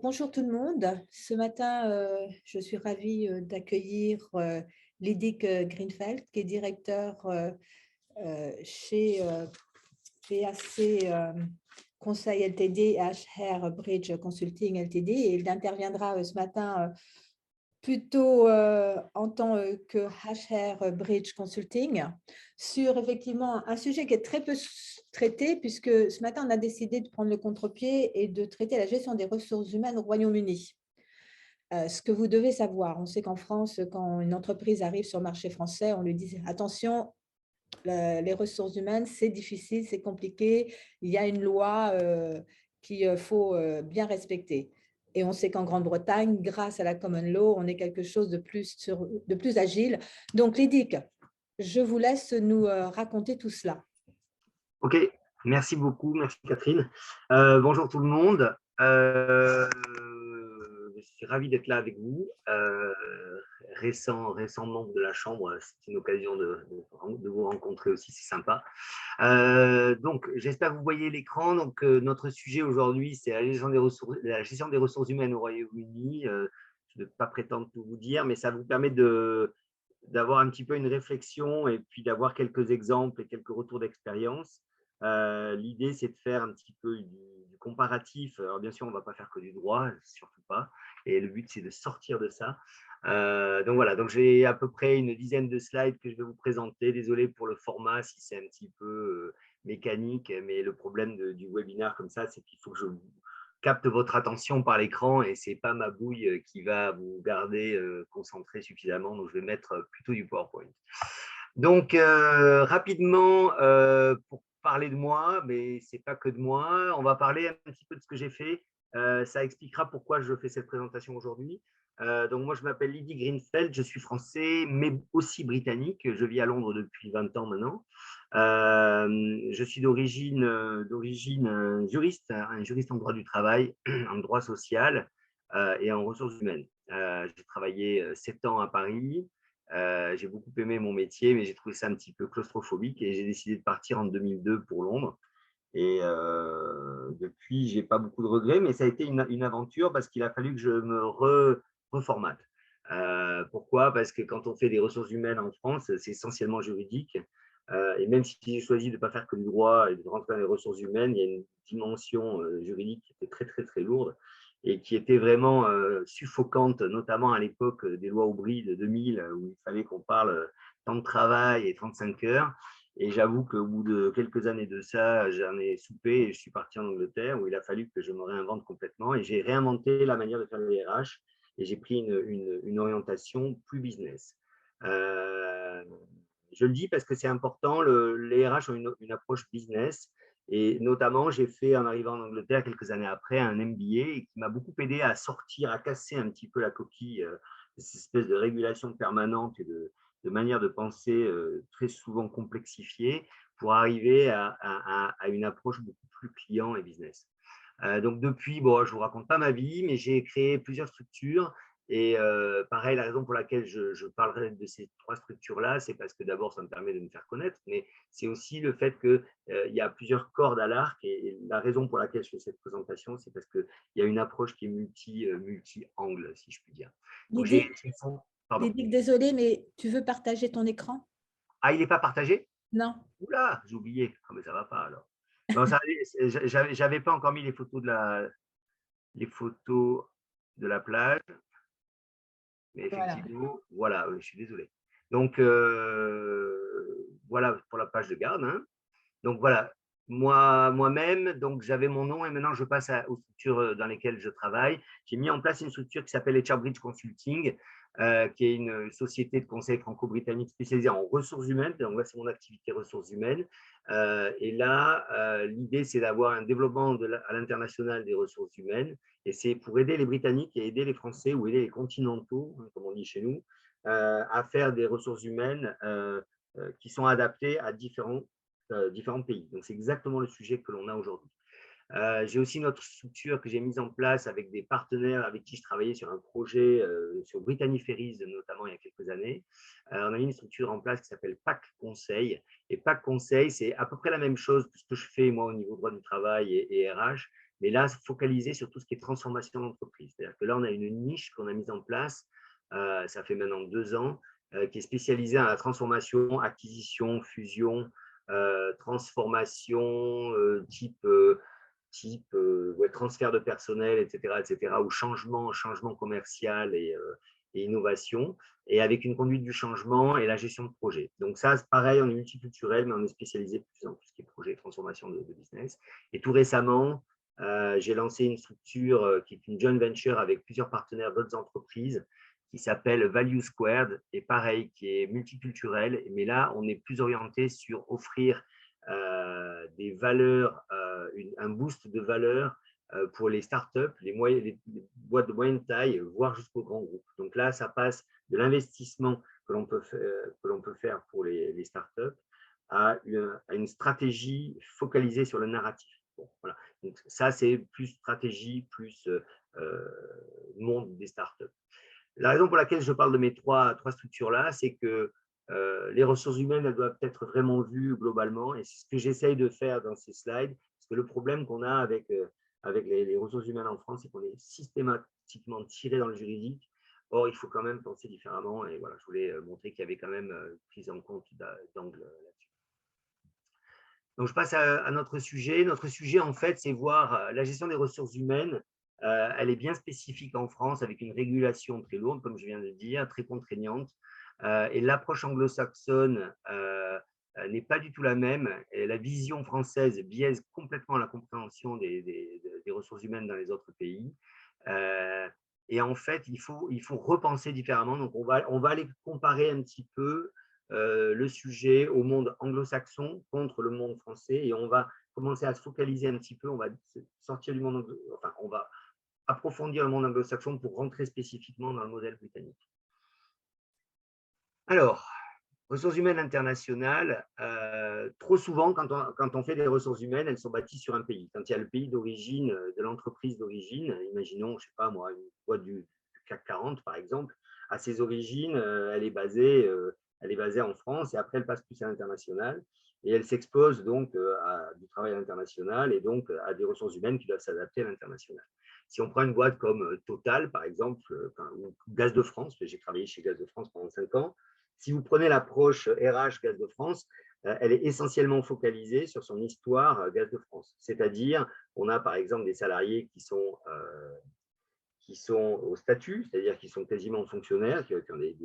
Bonjour tout le monde. Ce matin, je suis ravie d'accueillir Lydic Greenfeld, qui est directeur chez PAC Conseil LTD et HR Bridge Consulting LTD. Et il interviendra ce matin plutôt en tant que HR Bridge Consulting sur effectivement un sujet qui est très peu traité, puisque ce matin, on a décidé de prendre le contre-pied et de traiter la gestion des ressources humaines au Royaume-Uni. Ce que vous devez savoir, on sait qu'en France, quand une entreprise arrive sur le marché français, on lui dit attention, les ressources humaines, c'est difficile, c'est compliqué, il y a une loi qu'il faut bien respecter. Et on sait qu'en Grande-Bretagne, grâce à la common law, on est quelque chose de plus agile. Donc, Lydic, je vous laisse nous raconter tout cela. Ok, merci beaucoup, merci Catherine. Bonjour tout le monde. Je suis ravi d'être là avec vous. Récent membre de la Chambre, c'est une occasion de vous rencontrer aussi, c'est sympa. Donc, j'espère que vous voyez l'écran. Donc, notre sujet aujourd'hui, c'est la gestion des ressources humaines au Royaume-Uni. Je ne vais pas prétendre tout vous dire, mais ça vous permet d'avoir un petit peu une réflexion et puis d'avoir quelques exemples et quelques retours d'expérience. L'idée, c'est de faire un petit peu du comparatif. Alors, bien sûr, on ne va pas faire que du droit, surtout pas. Et le but, c'est de sortir de ça. Donc, voilà. Donc, j'ai à peu près une dizaine de slides que je vais vous présenter. Désolé pour le format, si c'est un petit peu mécanique, mais le problème du webinaire comme ça, c'est qu'il faut que je capte votre attention par l'écran et ce n'est pas ma bouille qui va vous garder concentré suffisamment. Donc, je vais mettre plutôt du PowerPoint. Donc, rapidement, pour parler de moi, mais ce n'est pas que de moi, on va parler un petit peu de ce que j'ai fait. Ça expliquera pourquoi je fais cette présentation aujourd'hui. Donc, moi, je m'appelle Lydie Greenfeld, je suis français, mais aussi britannique. Je vis à Londres depuis 20 ans maintenant. Je suis d'origine juriste, un juriste en droit du travail, en droit social et en ressources humaines. J'ai travaillé 7 ans à Paris. J'ai beaucoup aimé mon métier, mais j'ai trouvé ça un petit peu claustrophobique et j'ai décidé de partir en 2002 pour Londres. Et depuis, je n'ai pas beaucoup de regrets, mais ça a été une aventure parce qu'il a fallu que je me reformate. Pourquoi? Parce que quand on fait des ressources humaines en France, c'est essentiellement juridique. Et même si j'ai choisi de ne pas faire que du droit et de rentrer dans les ressources humaines, il y a une dimension juridique qui était très, très, très lourde et qui était vraiment suffocante, notamment à l'époque des lois Aubry de 2000, où il fallait qu'on parle temps de travail et 35 heures. Et j'avoue qu'au bout de quelques années de ça, j'en ai soupé et je suis parti en Angleterre où il a fallu que je me réinvente complètement. Et j'ai réinventé la manière de faire les RH et j'ai pris une orientation plus business. Je le dis parce que c'est important, les RH ont une approche business. Et notamment, j'ai fait, en arrivant en Angleterre quelques années après, un MBA qui m'a beaucoup aidé à sortir, à casser un petit peu la coquille de cette espèce de régulation permanente et de manière de penser très souvent complexifiée pour arriver à une approche beaucoup plus client et business. Donc depuis, bon, je ne vous raconte pas ma vie, mais j'ai créé plusieurs structures. Et pareil, la raison pour laquelle je parlerai de ces 3 structures-là, c'est parce que d'abord, ça me permet de me faire connaître, mais c'est aussi le fait qu'il y a plusieurs cordes à l'arc. Et la raison pour laquelle je fais cette présentation, c'est parce qu'il y a une approche qui est multi-angle, si je puis dire. Donc, Lydic, pardon. Lydic, désolé, mais tu veux partager ton écran? Ah, il n'est pas partagé? Non. Oula, j'ai oublié. Ah, mais ça va pas alors. Non, j'avais pas encore mis les photos de la plage, mais Voilà. effectivement, voilà, je suis désolé. Donc, voilà pour la page de garde, hein. Donc voilà, moi-même, donc j'avais mon nom et maintenant je passe aux structures dans lesquelles je travaille. J'ai mis en place une structure qui s'appelle HR Bridge Consulting, qui est une société de conseil franco-britannique spécialisée en ressources humaines. Donc là, c'est mon activité ressources humaines. Et là, l'idée, c'est d'avoir un développement à l'international des ressources humaines. Et c'est pour aider les Britanniques et aider les Français ou aider les continentaux, comme on dit chez nous, à faire des ressources humaines qui sont adaptées à différents pays. Donc, c'est exactement le sujet que l'on a aujourd'hui. J'ai aussi une autre structure que j'ai mise en place avec des partenaires avec qui je travaillais sur un projet sur Brittany Ferries, notamment il y a quelques années. On a mis une structure en place qui s'appelle PAC Conseil. Et PAC Conseil, c'est à peu près la même chose que ce que je fais moi au niveau droit du travail et RH, mais là, focalisé sur tout ce qui est transformation d'entreprise. C'est-à-dire que là, on a une niche qu'on a mise en place, ça fait maintenant 2 ans, qui est spécialisée dans la transformation, acquisition, fusion, transformation type transfert de personnel, etc., ou changement commercial et innovation, et avec une conduite du changement et la gestion de projet. Donc ça, c'est pareil, on est multiculturel, mais on est spécialisé plus dans tout ce qui est projet, transformation de business. Et tout récemment, j'ai lancé une structure qui est une joint venture avec plusieurs partenaires d'autres entreprises qui s'appelle Value Squared, et pareil, qui est multiculturel, mais là, on est plus orienté sur offrir des valeurs, un boost de valeur pour les startups, les boîtes de moyenne taille, voire jusqu'aux grands groupes. Donc là, ça passe de l'investissement que l'on peut faire pour les startups à une stratégie focalisée sur le narratif. Bon, voilà. Donc ça, c'est plus stratégie, plus monde des startups. La raison pour laquelle je parle de mes trois structures-là, c'est que les ressources humaines, elles doivent être vraiment vues globalement. Et c'est ce que j'essaye de faire dans ces slides. Parce que le problème qu'on a avec les ressources humaines en France, c'est qu'on est systématiquement tiré dans le juridique. Or, il faut quand même penser différemment. Et voilà, je voulais montrer qu'il y avait quand même prise en compte d'angle là-dessus. Donc, je passe à notre sujet. Notre sujet, en fait, c'est voir la gestion des ressources humaines. Elle est bien spécifique en France avec une régulation très lourde, comme je viens de le dire, très contraignante. Et l'approche anglo-saxonne n'est pas du tout la même. Et la vision française biaise complètement la compréhension des ressources humaines dans les autres pays. Et en fait, il faut repenser différemment. Donc, on va aller comparer un petit peu le sujet au monde anglo-saxon contre le monde français, et on va commencer à se focaliser un petit peu, on va sortir du monde, enfin, on va approfondir le monde anglo-saxon pour rentrer spécifiquement dans le modèle britannique. Alors, ressources humaines internationales, trop souvent, quand on fait des ressources humaines, elles sont bâties sur un pays. Quand il y a le pays d'origine de l'entreprise d'origine, imaginons, je ne sais pas moi, une boîte du CAC 40 par exemple, à ses origines, elle est basée en France, et après elle passe plus à l'international, et elle s'expose donc à du travail international et donc à des ressources humaines qui doivent s'adapter à l'international. Si on prend une boîte comme Total, par exemple, ou Gaz de France, j'ai travaillé chez Gaz de France pendant 5 ans, si vous prenez l'approche RH Gaz de France, elle est essentiellement focalisée sur son histoire Gaz de France. C'est-à-dire, on a par exemple des salariés qui sont au statut, c'est-à-dire qui sont quasiment fonctionnaires, qui ont des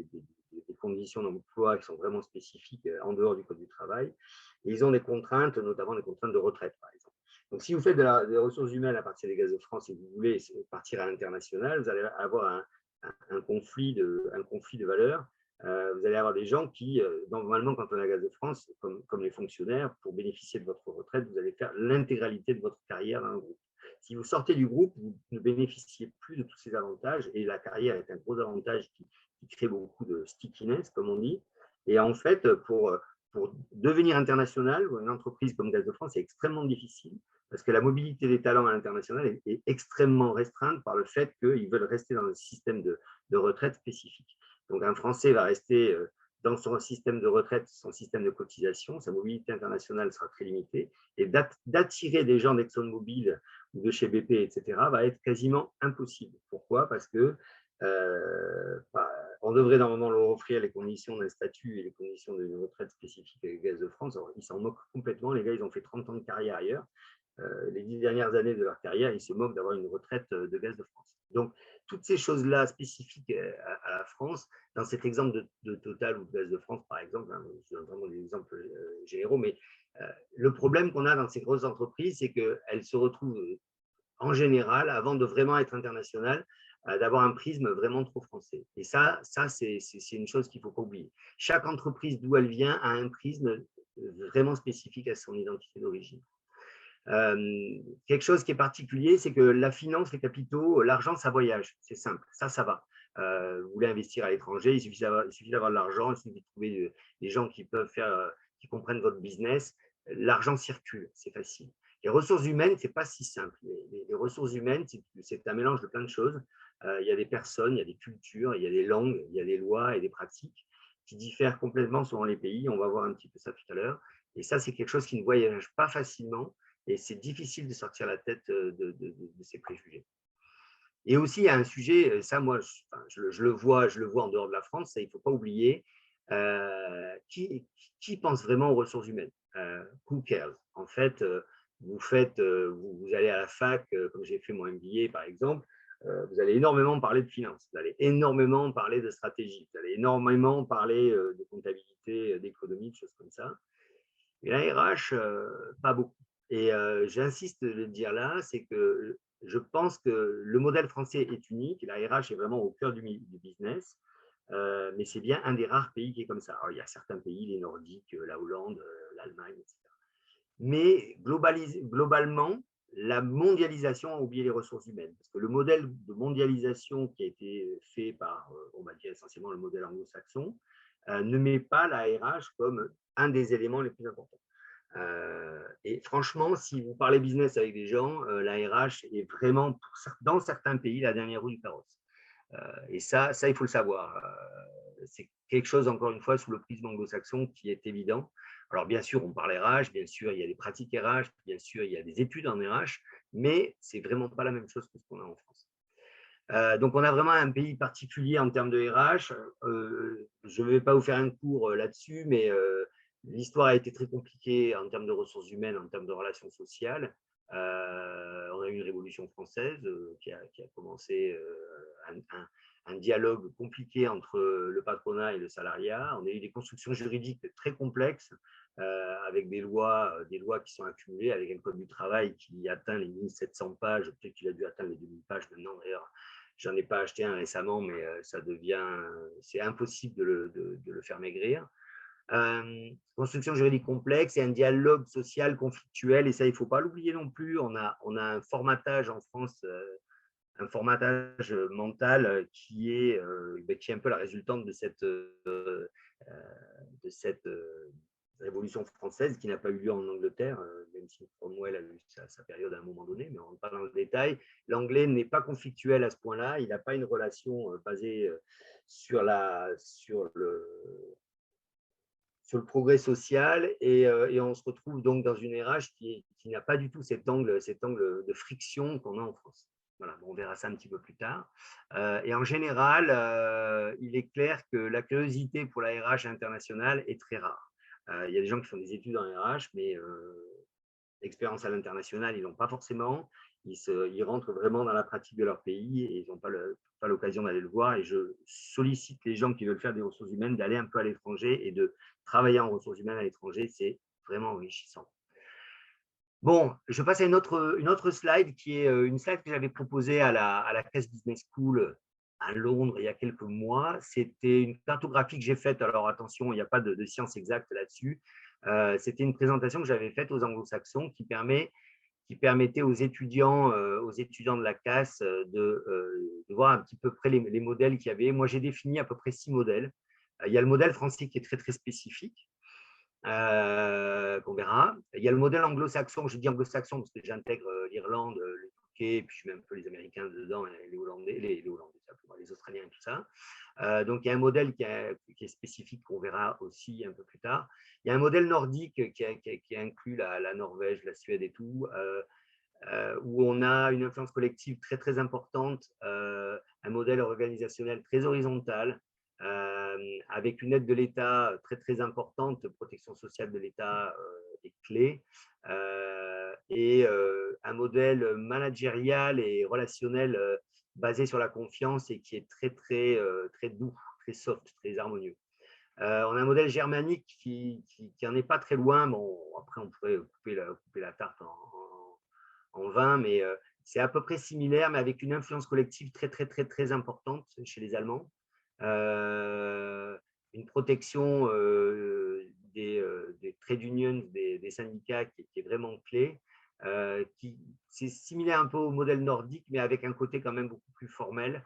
conditions d'emploi qui sont vraiment spécifiques en dehors du code du travail. Et ils ont des contraintes, notamment des contraintes de retraite, par exemple. Donc, si vous faites des ressources humaines à partir des Gaz de France et que vous voulez partir à l'international, vous allez avoir un conflit de valeurs. Vous allez avoir des gens qui, normalement, quand on est à Gaz de France, comme les fonctionnaires, pour bénéficier de votre retraite, vous allez faire l'intégralité de votre carrière dans un groupe. Si vous sortez du groupe, vous ne bénéficiez plus de tous ces avantages, et la carrière est un gros avantage qui crée beaucoup de stickiness, comme on dit. Et en fait, pour devenir international, une entreprise comme Gaz de France, c'est extrêmement difficile parce que la mobilité des talents à l'international est extrêmement restreinte par le fait qu'ils veulent rester dans un système de retraite spécifique. Donc, un Français va rester dans son système de retraite, son système de cotisation, sa mobilité internationale sera très limitée, et d'attirer des gens d'ExxonMobil ou de chez BP, etc., va être quasiment impossible. Pourquoi? Parce que on devrait normalement leur offrir les conditions d'un statut et les conditions d'une retraite spécifique avec Gaz de France. Alors, ils s'en moquent complètement. Les gars, ils ont fait 30 ans de carrière ailleurs. Les 10 dernières années de leur carrière, ils se moquent d'avoir une retraite de Gaz de France. Donc, toutes ces choses-là spécifiques à la France, dans cet exemple de Total ou de Gaz de France, par exemple, je donne vraiment des exemples généraux, mais le problème qu'on a dans ces grosses entreprises, c'est qu'elles se retrouvent en général, avant de vraiment être internationales, d'avoir un prisme vraiment trop français. Et ça c'est une chose qu'il ne faut pas oublier. Chaque entreprise, d'où elle vient, a un prisme vraiment spécifique à son identité d'origine. Quelque chose qui est particulier, c'est que la finance, les capitaux, l'argent, ça voyage. C'est simple, ça va. Vous voulez investir à l'étranger, il suffit d'avoir de l'argent, il suffit de trouver des gens qui qui comprennent votre business. L'argent circule, c'est facile. Les ressources humaines, ce n'est pas si simple. Les ressources humaines, c'est un mélange de plein de choses. Il y a des personnes, il y a des cultures, il y a des langues, il y a des lois et des pratiques qui diffèrent complètement selon les pays. On va voir un petit peu ça tout à l'heure. Et ça, c'est quelque chose qui ne voyage pas facilement. et c'est difficile de sortir la tête de ces préjugés. Et aussi, il y a un sujet, ça, moi, je le vois en dehors de la France, ça, il ne faut pas oublier, qui pense vraiment aux ressources humaines? Who cares? En fait, vous allez à la fac, comme j'ai fait mon MBA, par exemple, vous allez énormément parler de finance, vous allez énormément parler de stratégie, vous allez énormément parler de comptabilité, d'économie, de choses comme ça. Et la RH, pas beaucoup. Et j'insiste de le dire là, c'est que je pense que le modèle français est unique. La RH est vraiment au cœur du business, mais c'est bien un des rares pays qui est comme ça. Alors, il y a certains pays, les Nordiques, la Hollande, l'Allemagne, etc. Mais globalement, la mondialisation a oublié les ressources humaines. Parce que le modèle de mondialisation qui a été fait par, on va dire essentiellement le modèle anglo-saxon, ne met pas la RH comme un des éléments les plus importants. Et franchement, si vous parlez business avec des gens, la RH est vraiment, dans certains pays, la dernière roue du carrosse. Et ça, il faut le savoir. C'est quelque chose, encore une fois, sous le prisme anglo-saxon qui est évident. Alors, bien sûr, on parle RH, bien sûr, il y a des pratiques RH, bien sûr, il y a des études en RH, mais c'est vraiment pas la même chose que ce qu'on a en France. Donc, on a vraiment un pays particulier en termes de RH. Je ne vais pas vous faire un cours là-dessus, mais l'histoire a été très compliquée en termes de ressources humaines, en termes de relations sociales. On a eu une révolution française qui a commencé un dialogue compliqué entre le patronat et le salariat. On a eu des constructions juridiques très complexes avec des lois qui sont accumulées, avec un code du travail qui atteint les 1700 pages, peut-être qu'il a dû atteindre les 2000 pages maintenant d'ailleurs. J'en ai pas acheté un récemment, mais c'est impossible de le faire maigrir. Construction juridique complexe et un dialogue social conflictuel, et ça, il ne faut pas l'oublier non plus. On a un formatage en France, un formatage mental qui est un peu la résultante de cette révolution française qui n'a pas eu lieu en Angleterre, même si Cromwell a eu sa période à un moment donné, mais on ne rentre pas dans le détail. L'anglais n'est pas conflictuel à ce point-là, il n'a pas une relation basée sur le progrès social, et on se retrouve donc dans une RH qui n'a pas du tout cet angle de friction qu'on a en France. Voilà, on verra ça un petit peu plus tard. Et en général, il est clair que la curiosité pour la RH internationale est très rare. Il y a des gens qui font des études en RH, mais l'expérience à l'international, ils n'ont pas forcément. Ils rentrent vraiment dans la pratique de leur pays et ils n'ont pas l'occasion d'aller le voir. Et je sollicite les gens qui veulent faire des ressources humaines d'aller un peu à l'étranger et de travailler en ressources humaines à l'étranger. C'est vraiment enrichissant. Bon, je passe à une autre slide qui est une slide que j'avais proposée à la Caisse Business School à Londres il y a quelques mois. C'était une cartographie que j'ai faite. Alors attention, il n'y a pas de science exacte là-dessus. C'était une présentation que j'avais faite aux anglo-saxons qui permettait aux étudiants de la CAS de voir un petit peu près les modèles qu'il y avait. Moi, j'ai défini à peu près 6 modèles. Il y a le modèle français qui est très, très spécifique, qu'on verra. Il y a le modèle anglo-saxon. Je dis anglo-saxon parce que j'intègre l'Irlande, le UK, et puis je mets un peu les Américains dedans, les Hollandais, les Australiens et tout ça. Donc, il y a un modèle qui est spécifique qu'on verra aussi un peu plus tard. Il y a un modèle nordique qui inclut la Norvège, la Suède et tout, où on a une influence collective très, très importante, un modèle organisationnel très horizontal, avec une aide de l'État très, très importante, protection sociale de l'État est clé, et un modèle managérial et relationnel basé sur la confiance et qui est très, très, très doux, très soft, très harmonieux. On a un modèle germanique qui n'en est pas très loin. Bon, après, on pourrait couper la tarte en 20, mais c'est à peu près similaire, mais avec une influence collective très, très, très, très importante chez les Allemands. Une protection des trade unions, des syndicats qui est vraiment clé. C'est similaire un peu au modèle nordique, mais avec un côté quand même beaucoup plus formel,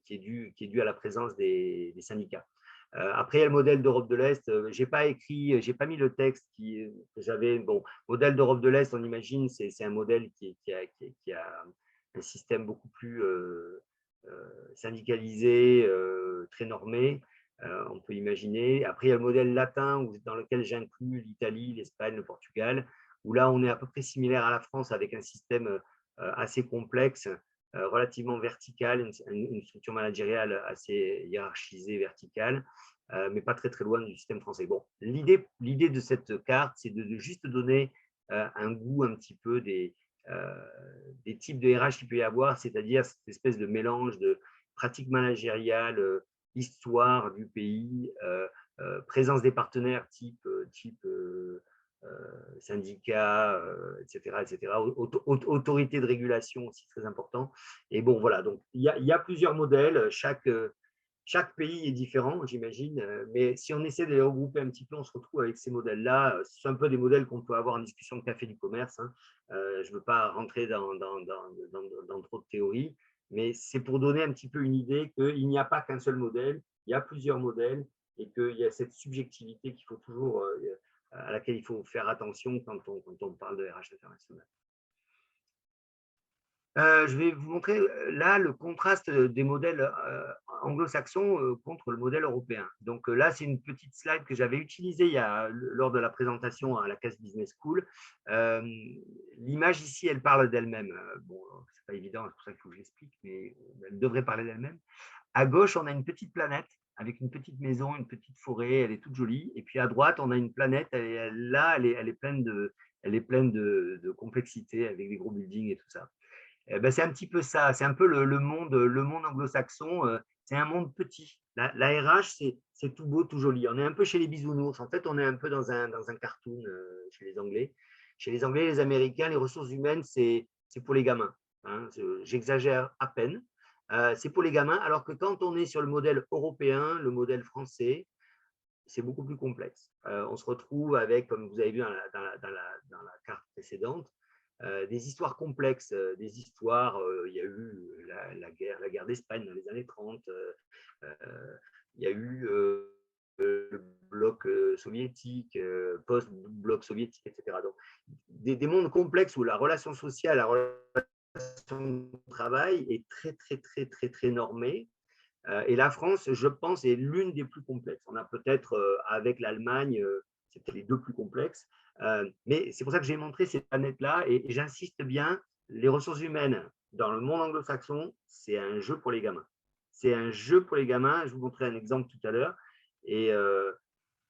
qui est dû à la présence des syndicats. Après, il y a le modèle d'Europe de l'Est. Je n'ai pas mis le texte que j'avais. Bon, modèle d'Europe de l'Est, on imagine, c'est un modèle qui a un système beaucoup plus syndicalisé, très normé. on peut imaginer. Après, il y a le modèle latin dans lequel j'inclus l'Italie, l'Espagne, le Portugal, où là, on est à peu près similaire à la France avec un système assez complexe, relativement vertical, une structure managériale assez hiérarchisée, verticale, mais pas très, très loin du système français. Bon, l'idée de cette carte, c'est de juste donner un goût un petit peu des types de RH qu'il peut y avoir, c'est-à-dire cette espèce de mélange de pratiques managériales, histoire du pays, présence des partenaires type syndicats, etc., etc., autorité de régulation aussi très important. Et bon, voilà, donc il y a plusieurs modèles, chaque pays est différent, j'imagine, mais si on essaie de les regrouper un petit peu, on se retrouve avec ces modèles-là. Ce sont un peu des modèles qu'on peut avoir en discussion de café du commerce, hein. Je ne veux pas rentrer dans trop de théories, mais c'est pour donner un petit peu une idée qu'il n'y a pas qu'un seul modèle, il y a plusieurs modèles et qu'il y a cette subjectivité qu'il faut toujours, à laquelle il faut faire attention quand on parle de RH international. Je vais vous montrer là le contraste des modèles anglo-saxons contre le modèle européen. Donc là, c'est une petite slide que j'avais utilisée lors de la présentation à la Caisse Business School. L'image ici, elle parle d'elle-même. Bon, c'est pas évident, c'est pour ça qu'il faut que j'explique, mais elle devrait parler d'elle-même. À gauche, on a une petite planète avec une petite maison, une petite forêt, elle est toute jolie. Et puis à droite, on a une planète, elle est pleine de complexité avec des gros buildings et tout ça. Eh ben, c'est un petit peu ça, c'est un peu le monde anglo-saxon, c'est un monde petit. La RH, c'est tout beau, tout joli. On est un peu chez les bisounours. En fait, on est un peu dans un cartoon chez les Anglais. Chez les Anglais, les Américains, les ressources humaines, c'est pour les gamins, hein. J'exagère à peine. C'est pour les gamins, alors que quand on est sur le modèle européen, le modèle français, c'est beaucoup plus complexe. On se retrouve avec, comme vous avez vu dans la carte précédente, des histoires complexes, des histoires, il y a eu la guerre d'Espagne dans les années 30, il y a eu le bloc soviétique, post-bloc soviétique, etc. Donc, des mondes complexes où la relation sociale, la relation de travail est très, très, très, très, très normée. Et la France, je pense, est l'une des plus complexes. On a peut-être, avec l'Allemagne, c'était les deux plus complexes. Mais c'est pour ça que j'ai montré ces planètes-là et j'insiste bien, les ressources humaines dans le monde anglo-saxon, c'est un jeu pour les gamins. C'est un jeu pour les gamins. Je vous montrerai un exemple tout à l'heure. Et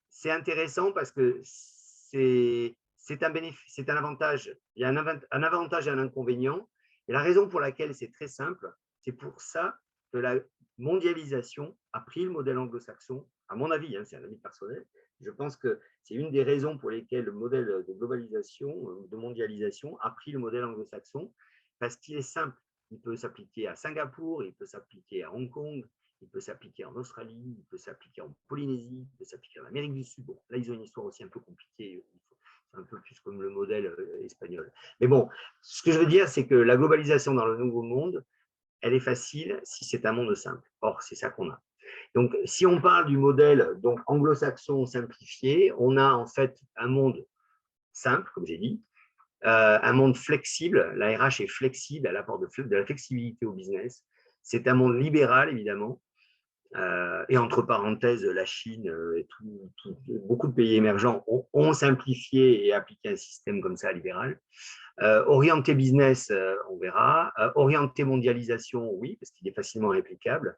c'est intéressant parce que c'est un avantage. Il y a un avantage et un inconvénient. Et la raison pour laquelle c'est très simple, c'est pour ça que la mondialisation a pris le modèle anglo-saxon, à mon avis, hein, c'est un avis personnel. Je pense que c'est une des raisons pour lesquelles le modèle de globalisation, de mondialisation, a pris le modèle anglo-saxon, parce qu'il est simple. Il peut s'appliquer à Singapour, il peut s'appliquer à Hong Kong, il peut s'appliquer en Australie, il peut s'appliquer en Polynésie, il peut s'appliquer en Amérique du Sud. Bon, là, ils ont une histoire aussi un peu compliquée, c'est un peu plus comme le modèle espagnol. Mais bon, ce que je veux dire, c'est que la globalisation dans le nouveau monde, elle est facile si c'est un monde simple. Or, c'est ça qu'on a. Donc, si on parle du modèle donc anglo-saxon simplifié, on a en fait un monde simple, comme j'ai dit, un monde flexible. La RH est flexible, elle apporte de la flexibilité au business. C'est un monde libéral, évidemment. Et entre parenthèses, la Chine et beaucoup de pays émergents ont simplifié et appliqué un système comme ça libéral. Orienté business, on verra. Orienté mondialisation, oui, parce qu'il est facilement réplicable.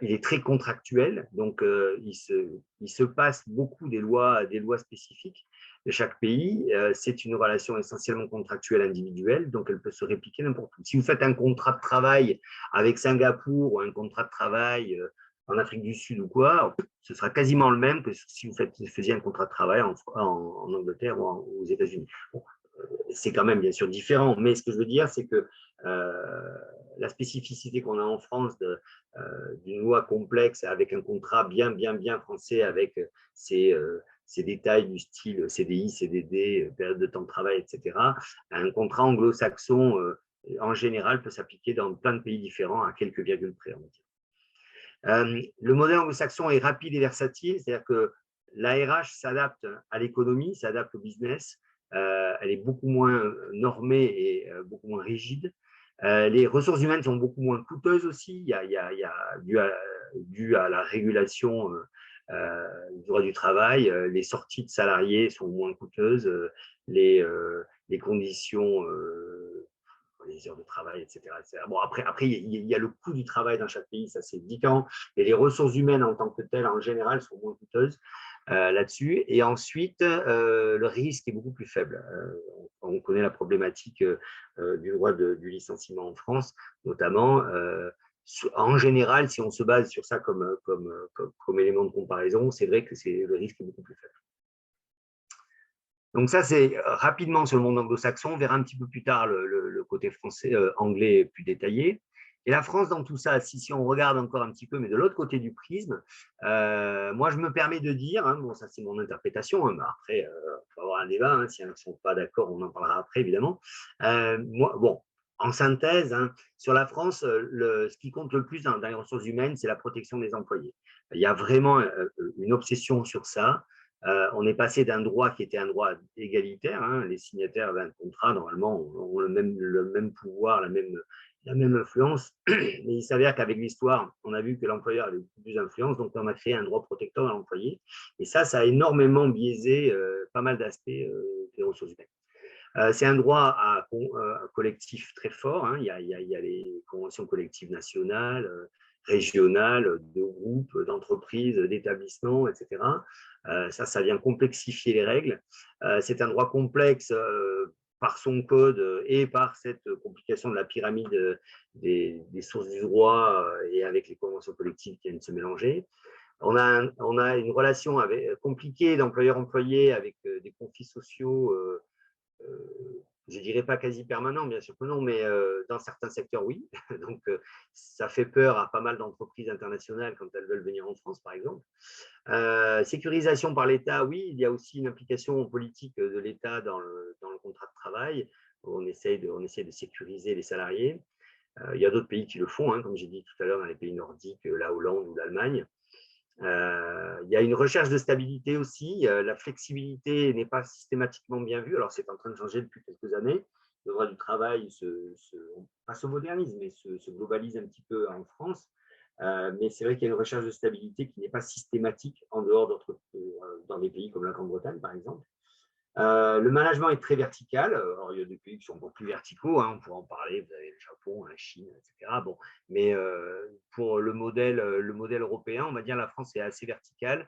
Il est très contractuel, donc il se passe beaucoup des lois spécifiques de chaque pays. C'est une relation essentiellement contractuelle individuelle, donc elle peut se répliquer n'importe où. Si vous faites un contrat de travail avec Singapour ou un contrat de travail en Afrique du Sud ou quoi, ce sera quasiment le même que si vous faisiez un contrat de travail en Angleterre ou aux États-Unis. Bon, c'est quand même bien sûr différent, mais ce que je veux dire, c'est que la spécificité qu'on a en France d'une loi complexe avec un contrat bien français avec ces détails du style CDI, CDD, période de temps de travail, etc., un contrat anglo-saxon en général peut s'appliquer dans plein de pays différents à quelques virgules près, on va dire. Le modèle anglo-saxon est rapide et versatile, c'est-à-dire que la RH s'adapte à l'économie, s'adapte au business, elle est beaucoup moins normée et beaucoup moins rigide. Les ressources humaines sont beaucoup moins coûteuses aussi. Il y a dû à la régulation du droit du travail, les sorties de salariés sont moins coûteuses, les, les conditions, les heures de travail, etc. etc. Bon, après il y a le coût du travail dans chaque pays, ça c'est différent, et les ressources humaines en tant que telles, en général, sont moins coûteuses là-dessus. Et ensuite, le risque est beaucoup plus faible. On connaît la problématique du droit du licenciement en France, notamment. En général, si on se base sur ça comme élément de comparaison, c'est vrai que le risque est beaucoup plus faible. Donc ça, c'est rapidement sur le monde anglo-saxon. On verra un petit peu plus tard le côté français, anglais plus détaillé. Et la France, dans tout ça, si on regarde encore un petit peu, mais de l'autre côté du prisme, moi, je me permets de dire, hein, bon, ça c'est mon interprétation, hein, mais après, on va avoir un débat, hein, si ils ne sont pas d'accord, on en parlera après, évidemment. Moi, bon, en synthèse, hein, sur la France, ce qui compte le plus dans les ressources humaines, c'est la protection des employés. Il y a vraiment une obsession sur ça. On est passé d'un droit qui était un droit égalitaire, hein, les signataires d'un contrat, normalement, ont le même pouvoir, la même influence, mais il s'avère qu'avec l'histoire, on a vu que l'employeur avait beaucoup plus d'influence, donc on a créé un droit protecteur à l'employé, et ça a énormément biaisé pas mal d'aspects des ressources humaines. C'est un droit collectif très fort, hein. Il y a les conventions collectives nationales, régionales, de groupes, d'entreprises, d'établissements, etc. Ça vient complexifier les règles. C'est un droit complexe par son code et par cette complication de la pyramide des sources du droit et avec les conventions collectives qui viennent se mélanger. On a une relation compliquée d'employeur-employé avec des conflits sociaux je ne dirais pas quasi permanent, bien sûr que non, mais dans certains secteurs, oui. Donc, ça fait peur à pas mal d'entreprises internationales quand elles veulent venir en France, par exemple. Sécurisation par l'État, oui, il y a aussi une implication politique de l'État dans le contrat de travail. On essaie de sécuriser les salariés. Il y a d'autres pays qui le font, hein, comme j'ai dit tout à l'heure, dans les pays nordiques, la Hollande ou l'Allemagne. Il y a une recherche de stabilité aussi. La flexibilité n'est pas systématiquement bien vue. Alors, c'est en train de changer depuis quelques années. Le droit du travail pas se modernise, mais se globalise un petit peu en France. Mais c'est vrai qu'il y a une recherche de stabilité qui n'est pas systématique en dehors dans des pays comme la Grande-Bretagne, par exemple. Le management est très vertical. Alors, il y a des pays qui sont beaucoup plus verticaux, hein, on pourra en parler, vous avez le Japon, la Chine, etc. Bon, mais pour le modèle européen, on va dire la France est assez verticale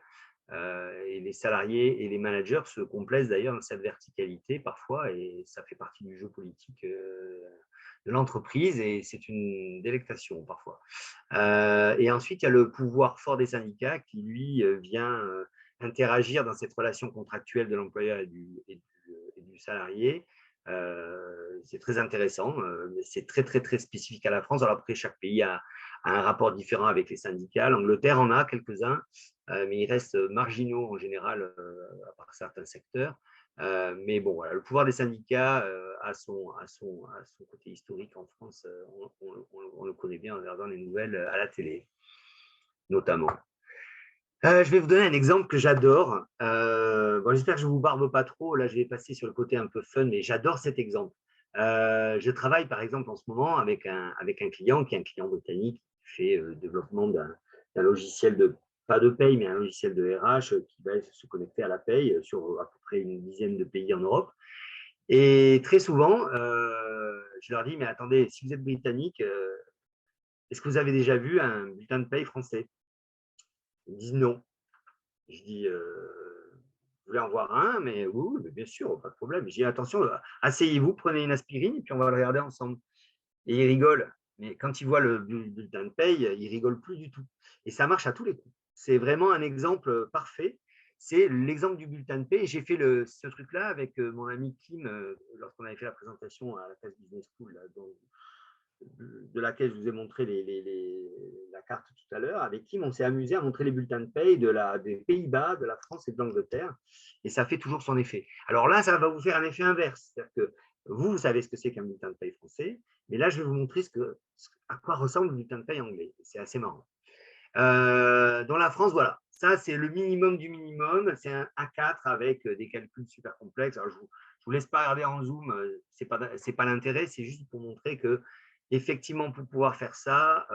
et les salariés et les managers se complaisent d'ailleurs dans cette verticalité parfois et ça fait partie du jeu politique de l'entreprise et c'est une délectation parfois. Et ensuite, il y a le pouvoir fort des syndicats qui, lui, vient interagir dans cette relation contractuelle de l'employeur et du salarié. C'est très intéressant, mais c'est très, très, très spécifique à la France. Alors après, chaque pays a un rapport différent avec les syndicats. L'Angleterre en a quelques-uns, mais ils restent marginaux en général, à part certains secteurs. Mais bon, voilà, le pouvoir des syndicats a son côté historique en France. On le connaît bien en regardant les nouvelles à la télé, notamment. Je vais vous donner un exemple que j'adore. Bon, j'espère que je ne vous barbe pas trop. Là, je vais passer sur le côté un peu fun, mais j'adore cet exemple. Je travaille, par exemple, en ce moment avec un client qui est un client britannique qui fait le développement d'un logiciel pas de paye, mais un logiciel de RH qui va se connecter à la paye sur à peu près une dizaine de pays en Europe. Et très souvent, je leur dis, mais attendez, si vous êtes britannique, est-ce que vous avez déjà vu un bulletin de paye français? Ils me disent non. Je dis, vous voulez en voir un? Mais oui, mais bien sûr, pas de problème. Je dis, attention, asseyez-vous, prenez une aspirine et puis on va le regarder ensemble. Et ils rigolent. Mais quand ils voient le bulletin de paye, ils rigolent plus du tout. Et ça marche à tous les coups. C'est vraiment un exemple parfait. C'est l'exemple du bulletin de paye. J'ai fait ce truc-là avec mon ami Kim lorsqu'on avait fait la présentation à la Classe Business School, là, de laquelle je vous ai montré la carte tout à l'heure, avec qui on s'est amusé à montrer les bulletins de paye des Pays-Bas, de la France et de l'Angleterre, et ça fait toujours son effet. Alors là, ça va vous faire un effet inverse, c'est-à-dire que vous savez ce que c'est qu'un bulletin de paye français, mais là, je vais vous montrer à quoi ressemble le bulletin de paye anglais. C'est assez marrant. Dans la France, voilà, ça c'est le minimum du minimum, c'est un A4 avec des calculs super complexes. Alors, je vous laisse pas regarder en zoom, c'est pas l'intérêt, c'est juste pour montrer que effectivement, pour pouvoir faire ça,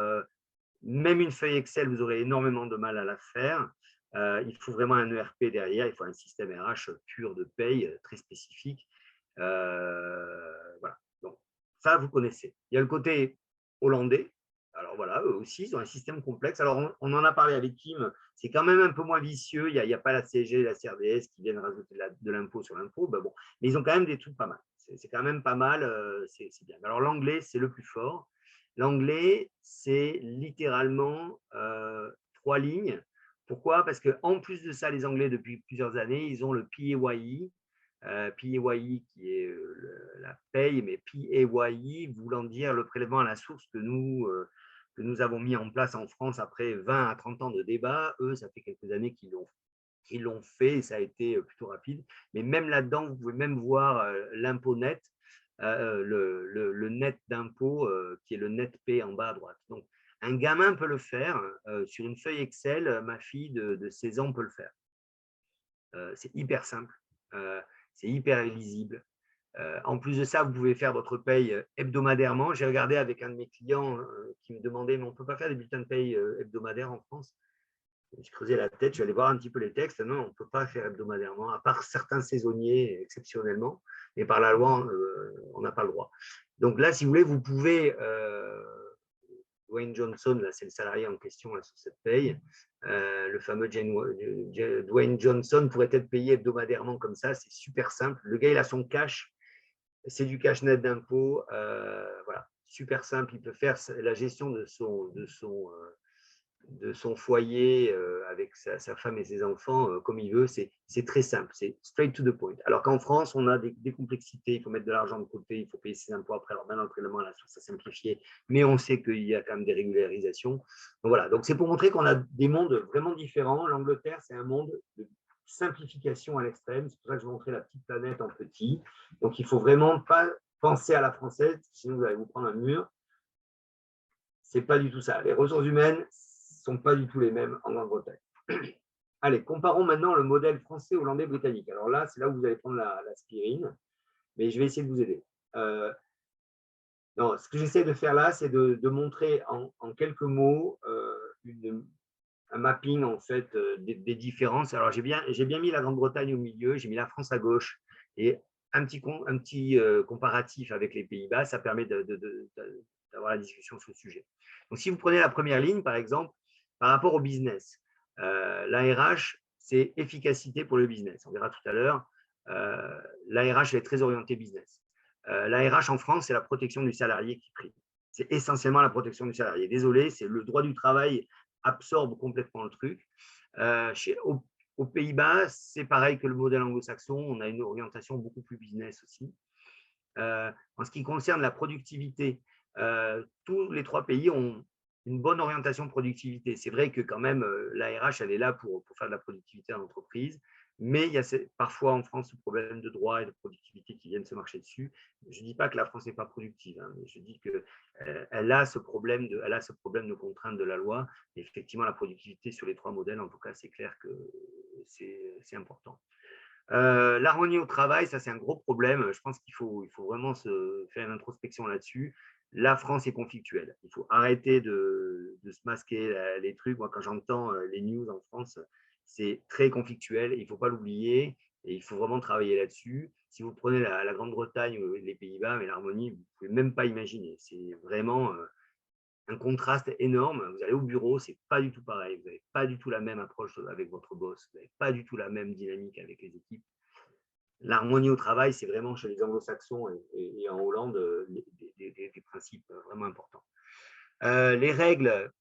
Même une feuille Excel, vous aurez énormément de mal à la faire. Il faut vraiment un ERP derrière, il faut un système RH pur de paye, très spécifique. Voilà. Donc, ça, vous connaissez. Il y a le côté hollandais. Alors voilà, eux aussi, ils ont un système complexe. Alors, on en a parlé avec Kim, c'est quand même un peu moins vicieux. Il n'y a pas la CSG, la CRDS qui viennent rajouter de l'impôt sur l'impôt. Ben bon. Mais ils ont quand même des trucs pas mal. C'est quand même pas mal, c'est bien. Alors, l'anglais, c'est le plus fort. L'anglais, c'est littéralement 3 lignes. Pourquoi? Parce qu'en plus de ça, les Anglais, depuis plusieurs années, ils ont le PAYE, PAYE qui est la paye, mais PAYE voulant dire le prélèvement à la source que nous avons mis en place en France après 20 à 30 ans de débat. Eux, ça fait quelques années qu'ils l'ont fait et ça a été plutôt rapide. Mais même là-dedans, vous pouvez même voir l'impôt net, le net d'impôt qui est le net P en bas à droite. Donc, un gamin peut le faire sur une feuille Excel. Ma fille de 16 ans peut le faire. C'est hyper simple, c'est hyper lisible. En plus de ça, vous pouvez faire votre paye hebdomadairement. J'ai regardé avec un de mes clients qui me demandait, mais on ne peut pas faire des bulletins de paye hebdomadaires en France. Je creusais la tête, je suis allé voir un petit peu les textes. Non, on ne peut pas faire hebdomadairement, à part certains saisonniers exceptionnellement. Mais par la loi, on n'a pas le droit. Donc là, si vous voulez, vous pouvez Dwayne Johnson, là, c'est le salarié en question là, sur cette paye. Le fameux Dwayne Johnson pourrait être payé hebdomadairement comme ça, c'est super simple. Le gars, il a son cash, c'est du cash net d'impôt. Voilà, super simple. Il peut faire la gestion de son foyer avec sa femme et ses enfants comme il veut. C'est très simple, c'est straight to the point. Alors qu'en France, on a des complexités, il faut mettre de l'argent de côté, il faut payer ses impôts après. Alors maintenant, le prélèvement à la source, ça simplifié, mais on sait qu'il y a quand même des régularisations. Donc voilà, donc c'est pour montrer qu'on a des mondes vraiment différents. L'Angleterre, c'est un monde de simplification à l'extrême. C'est pour ça que je montrais la petite planète en petit. Donc il ne faut vraiment pas penser à la française, sinon vous allez vous prendre un mur. C'est pas du tout ça. Les ressources humaines sont pas du tout les mêmes en Grande-Bretagne. Allez, comparons maintenant le modèle français, hollandais, britannique. Alors là, c'est là où vous allez prendre l'aspirine, mais je vais essayer de vous aider. Non, ce que j'essaie de faire là, c'est de montrer en quelques mots un mapping en fait des différences. Alors j'ai bien mis la Grande-Bretagne au milieu, j'ai mis la France à gauche et un petit comparatif avec les Pays-Bas, ça permet d'avoir la discussion sur le sujet. Donc si vous prenez la première ligne, par exemple, par rapport au business, l'ARH, c'est efficacité pour le business. On verra tout à l'heure, l'ARH est très orienté business. L'ARH en France, c'est la protection du salarié qui prime. C'est essentiellement la protection du salarié. Désolé, c'est le droit du travail absorbe complètement le truc. Aux Pays-Bas, c'est pareil que le modèle anglo-saxon, on a une orientation beaucoup plus business aussi. En ce qui concerne la productivité, tous les 3 pays ont une bonne orientation productivité. C'est vrai que quand même, l'ARH, elle est là pour faire de la productivité en entreprise, mais il y a parfois en France ce problème de droit et de productivité qui viennent se marcher dessus. Je ne dis pas que la France n'est pas productive, hein, mais je dis qu'elle a ce problème de contrainte de la loi. Et effectivement, la productivité sur les 3 modèles, en tout cas, c'est clair que c'est important. L'harmonie au travail, ça c'est un gros problème. Je pense qu'il faut vraiment se faire une introspection là-dessus. La France est conflictuelle. Il faut arrêter de se masquer les trucs. Moi, quand j'entends les news en France, c'est très conflictuel. Il ne faut pas l'oublier et il faut vraiment travailler là-dessus. Si vous prenez la Grande-Bretagne ou les Pays-Bas, mais l'harmonie, vous ne pouvez même pas imaginer. C'est vraiment un contraste énorme. Vous allez au bureau, c'est pas du tout pareil. Vous n'avez pas du tout la même approche avec votre boss. Vous n'avez pas du tout la même dynamique avec les équipes. L'harmonie au travail, c'est vraiment chez les anglo-saxons et en Hollande des principes vraiment importants. Les règles,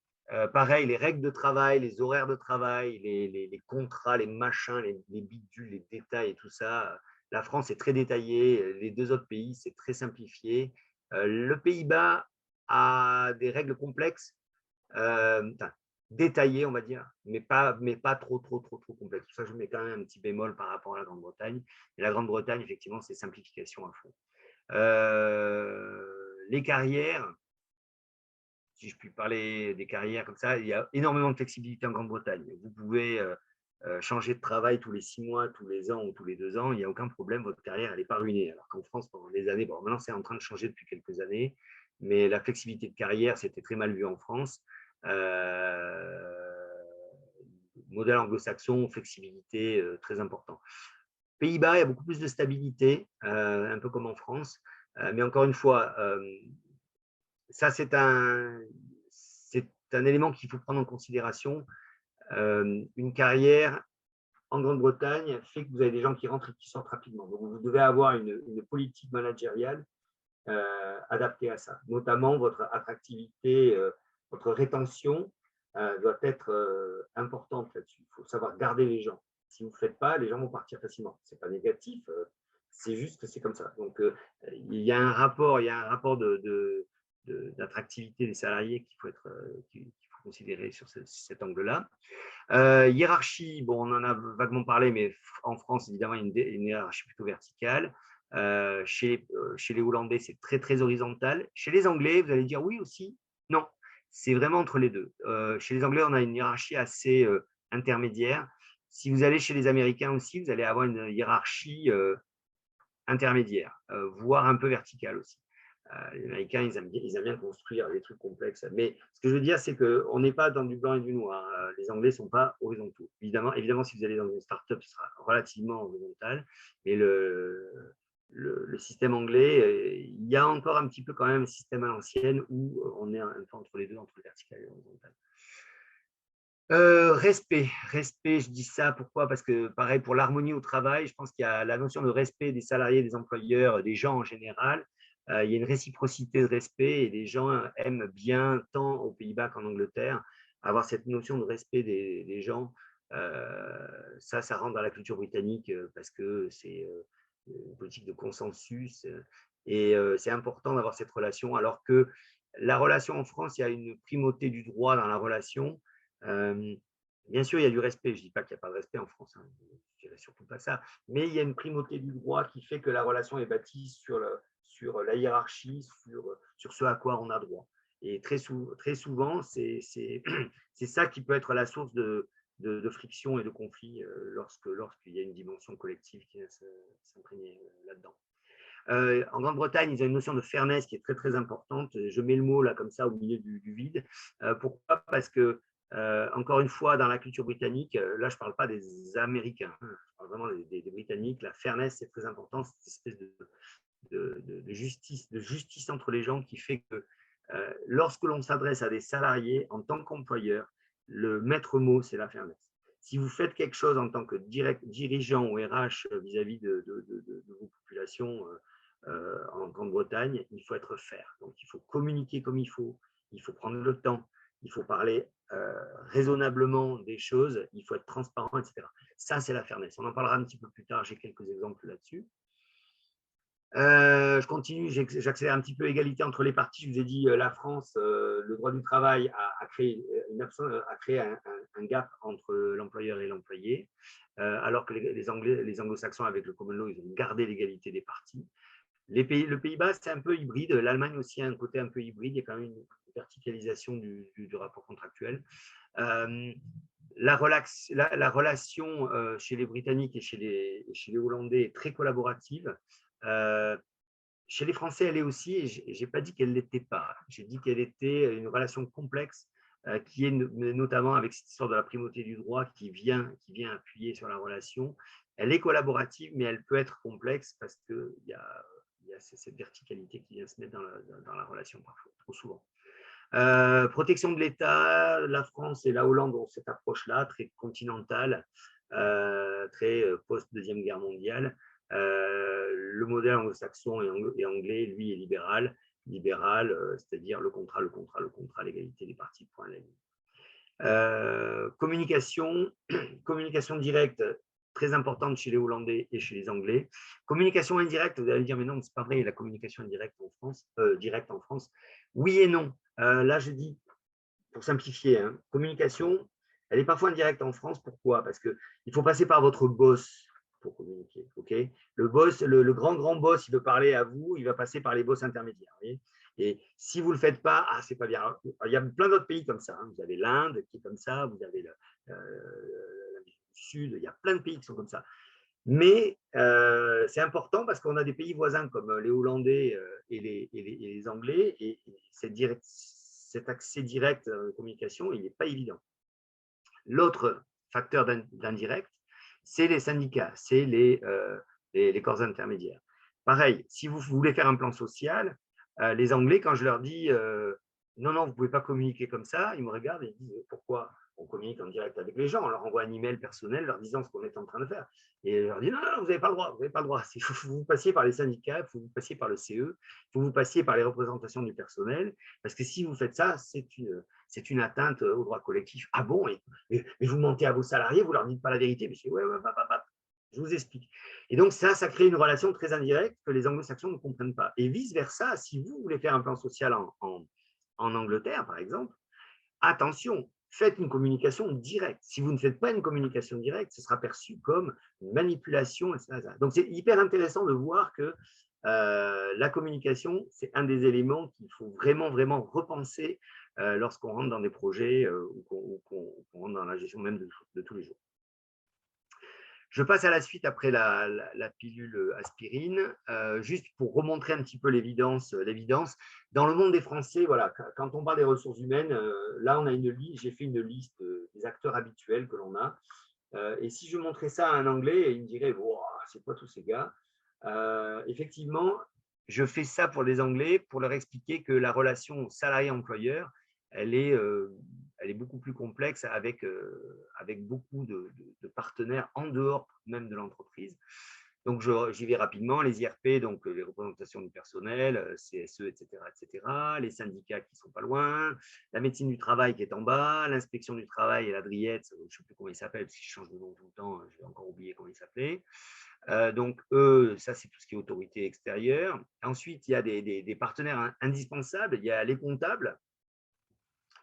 pareil, les règles de travail, les horaires de travail, les contrats, les machins, les bidules, les détails et tout ça. La France est très détaillée. Les 2 autres pays, c'est très simplifié. Le Pays-Bas a des règles complexes, détaillées, on va dire, mais pas trop complexes. Pour ça, je mets quand même un petit bémol par rapport à la Grande-Bretagne. Et la Grande-Bretagne, effectivement, c'est simplification à fond. Les carrières, si je puis parler des carrières comme ça, il y a énormément de flexibilité en Grande-Bretagne. Vous pouvez changer de travail tous les 6 mois, tous les ans ou tous les 2 ans, il n'y a aucun problème, votre carrière, elle n'est pas ruinée. Alors qu'en France, pendant des années, bon, maintenant c'est en train de changer depuis quelques années, mais la flexibilité de carrière, c'était très mal vu en France. Modèle anglo-saxon, flexibilité, très important. Pays-Bas, il y a beaucoup plus de stabilité, un peu comme en France. Mais encore une fois, ça, c'est un élément qu'il faut prendre en considération. Une carrière en Grande-Bretagne fait que vous avez des gens qui rentrent et qui sortent rapidement. Donc, vous devez avoir une politique managériale adaptée à ça. Notamment, votre attractivité, votre rétention doit être importante là-dessus. Il faut savoir garder les gens. Si vous ne le faites pas, les gens vont partir facilement. Ce n'est pas négatif, c'est juste que c'est comme ça. Donc, il y a un rapport d'attractivité des salariés qu'il faut considérer sur cet angle-là. Hiérarchie, bon, on en a vaguement parlé, mais en France, évidemment, il y a une hiérarchie plutôt verticale. Chez les Hollandais, c'est très, très horizontal. Chez les Anglais, vous allez dire oui aussi. Non, c'est vraiment entre les deux. Chez les Anglais, on a une hiérarchie assez intermédiaire. Si vous allez chez les Américains aussi, vous allez avoir une hiérarchie intermédiaire, voire un peu verticale aussi. Les Américains, ils aiment bien construire des trucs complexes. Mais ce que je veux dire, c'est qu'on n'est pas dans du blanc et du noir. Les Anglais ne sont pas horizontaux. Évidemment, si vous allez dans une start-up, ce sera relativement horizontal. Mais le système anglais, il y a encore un petit peu quand même un système à l'ancienne où on est un peu entre les deux, entre le vertical et l'horizontal. Respect, je dis ça pourquoi? Parce que pareil, pour l'harmonie au travail, je pense qu'il y a la notion de respect des salariés, des employeurs, des gens en général. Il y a une réciprocité de respect et les gens aiment bien, tant aux Pays-Bas qu'en Angleterre, avoir cette notion de respect des gens. Ça rentre dans la culture britannique parce que c'est une politique de consensus et c'est important d'avoir cette relation, alors que la relation en France, il y a une primauté du droit dans la relation. Bien sûr, il y a du respect. Je ne dis pas qu'il n'y a pas de respect en France, hein. Je ne dirais surtout pas ça. Mais il y a une primauté du droit qui fait que la relation est bâtie sur la hiérarchie, sur ce à quoi on a droit. Et très souvent, c'est ça qui peut être la source de friction et de conflit lorsqu'il y a une dimension collective qui vient s'imprégner là-dedans. En Grande-Bretagne, ils ont une notion de fairness qui est très, très importante. Je mets le mot là comme ça au milieu du vide. Pourquoi? Parce que, encore une fois, dans la culture britannique, là, je ne parle pas des Américains, hein, je parle vraiment des Britanniques. La fairness, c'est très important, cette espèce de justice entre les gens qui fait que lorsque l'on s'adresse à des salariés en tant qu'employeur, le maître mot, c'est la fairness. Si vous faites quelque chose en tant que dirigeant ou RH vis-à-vis de vos populations en Grande-Bretagne, il faut être fair. Donc, il faut communiquer comme il faut prendre le temps, il faut parler raisonnablement des choses, il faut être transparent, etc. Ça, c'est la fairness. On en parlera un petit peu plus tard, j'ai quelques exemples là-dessus. Je continue, j'accélère un petit peu l'égalité entre les parties. Je vous ai dit, la France, le droit du travail a créé un gap entre l'employeur et l'employé, alors que les anglo-saxons, avec le common law, ils ont gardé l'égalité des parties. Le Pays-Bas, c'est un peu hybride. L'Allemagne aussi a un côté un peu hybride. Il y a quand même une verticalisation du rapport contractuel. La relation chez les Britanniques et chez les Hollandais est très collaborative. Chez les Français, elle est aussi, et je n'ai pas dit qu'elle ne l'était pas. J'ai dit qu'elle était une relation complexe qui est notamment avec cette histoire de la primauté du droit qui vient appuyer sur la relation. Elle est collaborative, mais elle peut être complexe parce qu'il y a cette verticalité qui vient se mettre dans la relation parfois, trop souvent. Protection de l'État, la France et la Hollande ont cette approche-là, très continentale, très post-deuxième guerre mondiale. Le modèle anglo-saxon et anglais, lui, est libéral, c'est-à-dire le contrat, l'égalité des parties, point à la ligne. Communication directe, très importante chez les Hollandais et chez les Anglais. Communication indirecte, vous allez me dire, mais non, c'est pas vrai, la communication indirecte en France, directe en France. Oui et non. Là, je dis, pour simplifier, hein, communication, elle est parfois indirecte en France. Pourquoi? Parce qu'il faut passer par votre boss pour communiquer. Okay, le boss, le grand boss, il veut parler à vous, il va passer par les boss intermédiaires. Voyez, et si vous ne le faites pas, c'est pas bien. Il y a plein d'autres pays comme ça. Hein. Vous avez l'Inde qui est comme ça, vous avez l'Amérique du Sud, il y a plein de pays qui sont comme ça. Mais c'est important parce qu'on a des pays voisins comme les Hollandais et les Anglais, et cet accès direct à la communication, il n'est pas évident. L'autre facteur d'indirect, c'est les syndicats, c'est les corps intermédiaires. Pareil, si vous voulez faire un plan social, les Anglais, quand je leur dis non, non, vous ne pouvez pas communiquer comme ça, ils me regardent et ils disent pourquoi on communique en direct avec les gens, on leur envoie un email personnel leur disant ce qu'on est en train de faire. Et je leur dis non, non, vous n'avez pas le droit, vous n'avez pas le droit. Il faut que vous passiez par les syndicats, il faut que vous passiez par le CE, il faut que vous passiez par les représentations du personnel, parce que si vous faites ça, c'est une atteinte au droit collectif. Ah bon, mais vous mentez à vos salariés, vous ne leur dites pas la vérité. Mais je dis, ouais, je vous explique. Et donc, ça crée une relation très indirecte que les anglo-saxons ne comprennent pas. Et vice-versa, si vous voulez faire un plan social en Angleterre, par exemple, attention, faites une communication directe. Si vous ne faites pas une communication directe, ce sera perçu comme une manipulation, etc. Donc, c'est hyper intéressant de voir que la communication, c'est un des éléments qu'il faut vraiment, vraiment repenser lorsqu'on rentre dans des projets ou qu'on rentre dans la gestion même de tous les jours. Je passe à la suite après la pilule aspirine, juste pour remontrer un petit peu l'évidence. Dans le monde des Français, voilà, quand on parle des ressources humaines, là, on a j'ai fait une liste des acteurs habituels que l'on a. Et si je montrais ça à un Anglais, il me dirait wow, c'est quoi tous ces gars? Effectivement, je fais ça pour les Anglais pour leur expliquer que la relation salarié-employeur, elle est beaucoup plus complexe avec beaucoup de partenaires en dehors même de l'entreprise. Donc, j'y vais rapidement. Les IRP, donc les représentations du personnel, CSE, etc., les syndicats qui ne sont pas loin, la médecine du travail qui est en bas, l'inspection du travail et la DRIET, je ne sais plus comment il s'appelle, parce qu'il change de nom tout le temps, je vais encore oublier comment il s'appelait. Donc, eux, ça, c'est tout ce qui est autorité extérieure. Ensuite, il y a des partenaires indispensables. Il y a les comptables.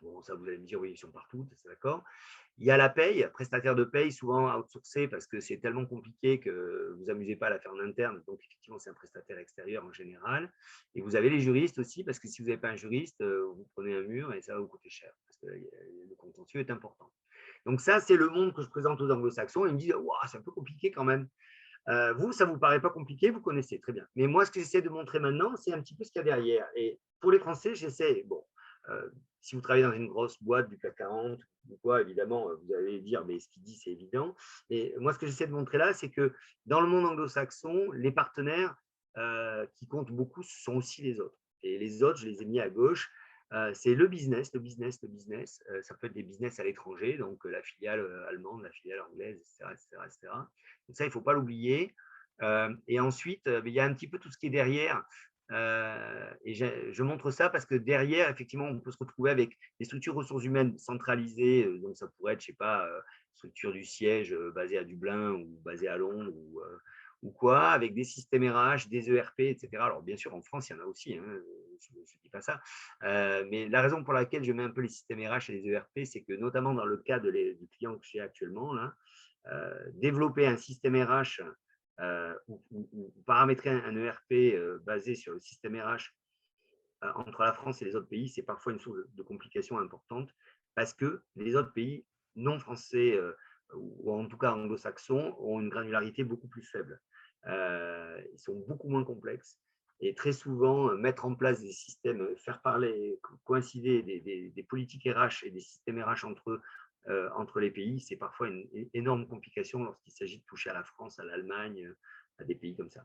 Bon, ça, vous allez me dire, oui, ils sont partout, c'est d'accord. Il y a la paye, prestataire de paye, souvent outsourcé parce que c'est tellement compliqué que vous amusez pas à la faire en interne. Donc, effectivement, c'est un prestataire extérieur en général. Et vous avez les juristes aussi, parce que si vous n'avez pas un juriste, vous prenez un mur et ça va vous coûter cher, parce que le contentieux est important. Donc, ça, c'est le monde que je présente aux anglo-saxons. Ils me disent, wow, c'est un peu compliqué quand même. Vous, ça ne vous paraît pas compliqué, vous connaissez très bien. Mais moi, ce que j'essaie de montrer maintenant, c'est un petit peu ce qu'il y a derrière. Et pour les Français, j'essaie, bon, si vous travaillez dans une grosse boîte du CAC 40 ou quoi, évidemment, vous allez dire, mais ce qu'il dit, c'est évident. Et moi, ce que j'essaie de montrer là, c'est que dans le monde anglo-saxon, les partenaires qui comptent beaucoup sont aussi les autres. Et les autres, je les ai mis à gauche. C'est le business. Ça peut être des business à l'étranger, donc la filiale allemande, la filiale anglaise, etc. Donc ça, il ne faut pas l'oublier. Et ensuite, il y a un petit peu tout ce qui est derrière. Et je montre ça parce que derrière, effectivement, on peut se retrouver avec des structures ressources humaines centralisées. Donc, ça pourrait être, je ne sais pas, structure du siège basée à Dublin ou basée à Londres ou quoi, avec des systèmes RH, des ERP, etc. Alors, bien sûr, en France, il y en a aussi, hein, je ne dis pas ça. Mais la raison pour laquelle je mets un peu les systèmes RH et les ERP, c'est que notamment dans le cas du client que j'ai actuellement, là, développer un système RH ou paramétrer un ERP basé sur le système RH entre la France et les autres pays, c'est parfois une source de complications importantes parce que les autres pays non français ou en tout cas anglo-saxons ont une granularité beaucoup plus faible. Ils sont beaucoup moins complexes et très souvent mettre en place des systèmes, faire parler, coïncider des politiques RH et des systèmes RH entre les pays, c'est parfois une énorme complication lorsqu'il s'agit de toucher à la France, à l'Allemagne, à des pays comme ça.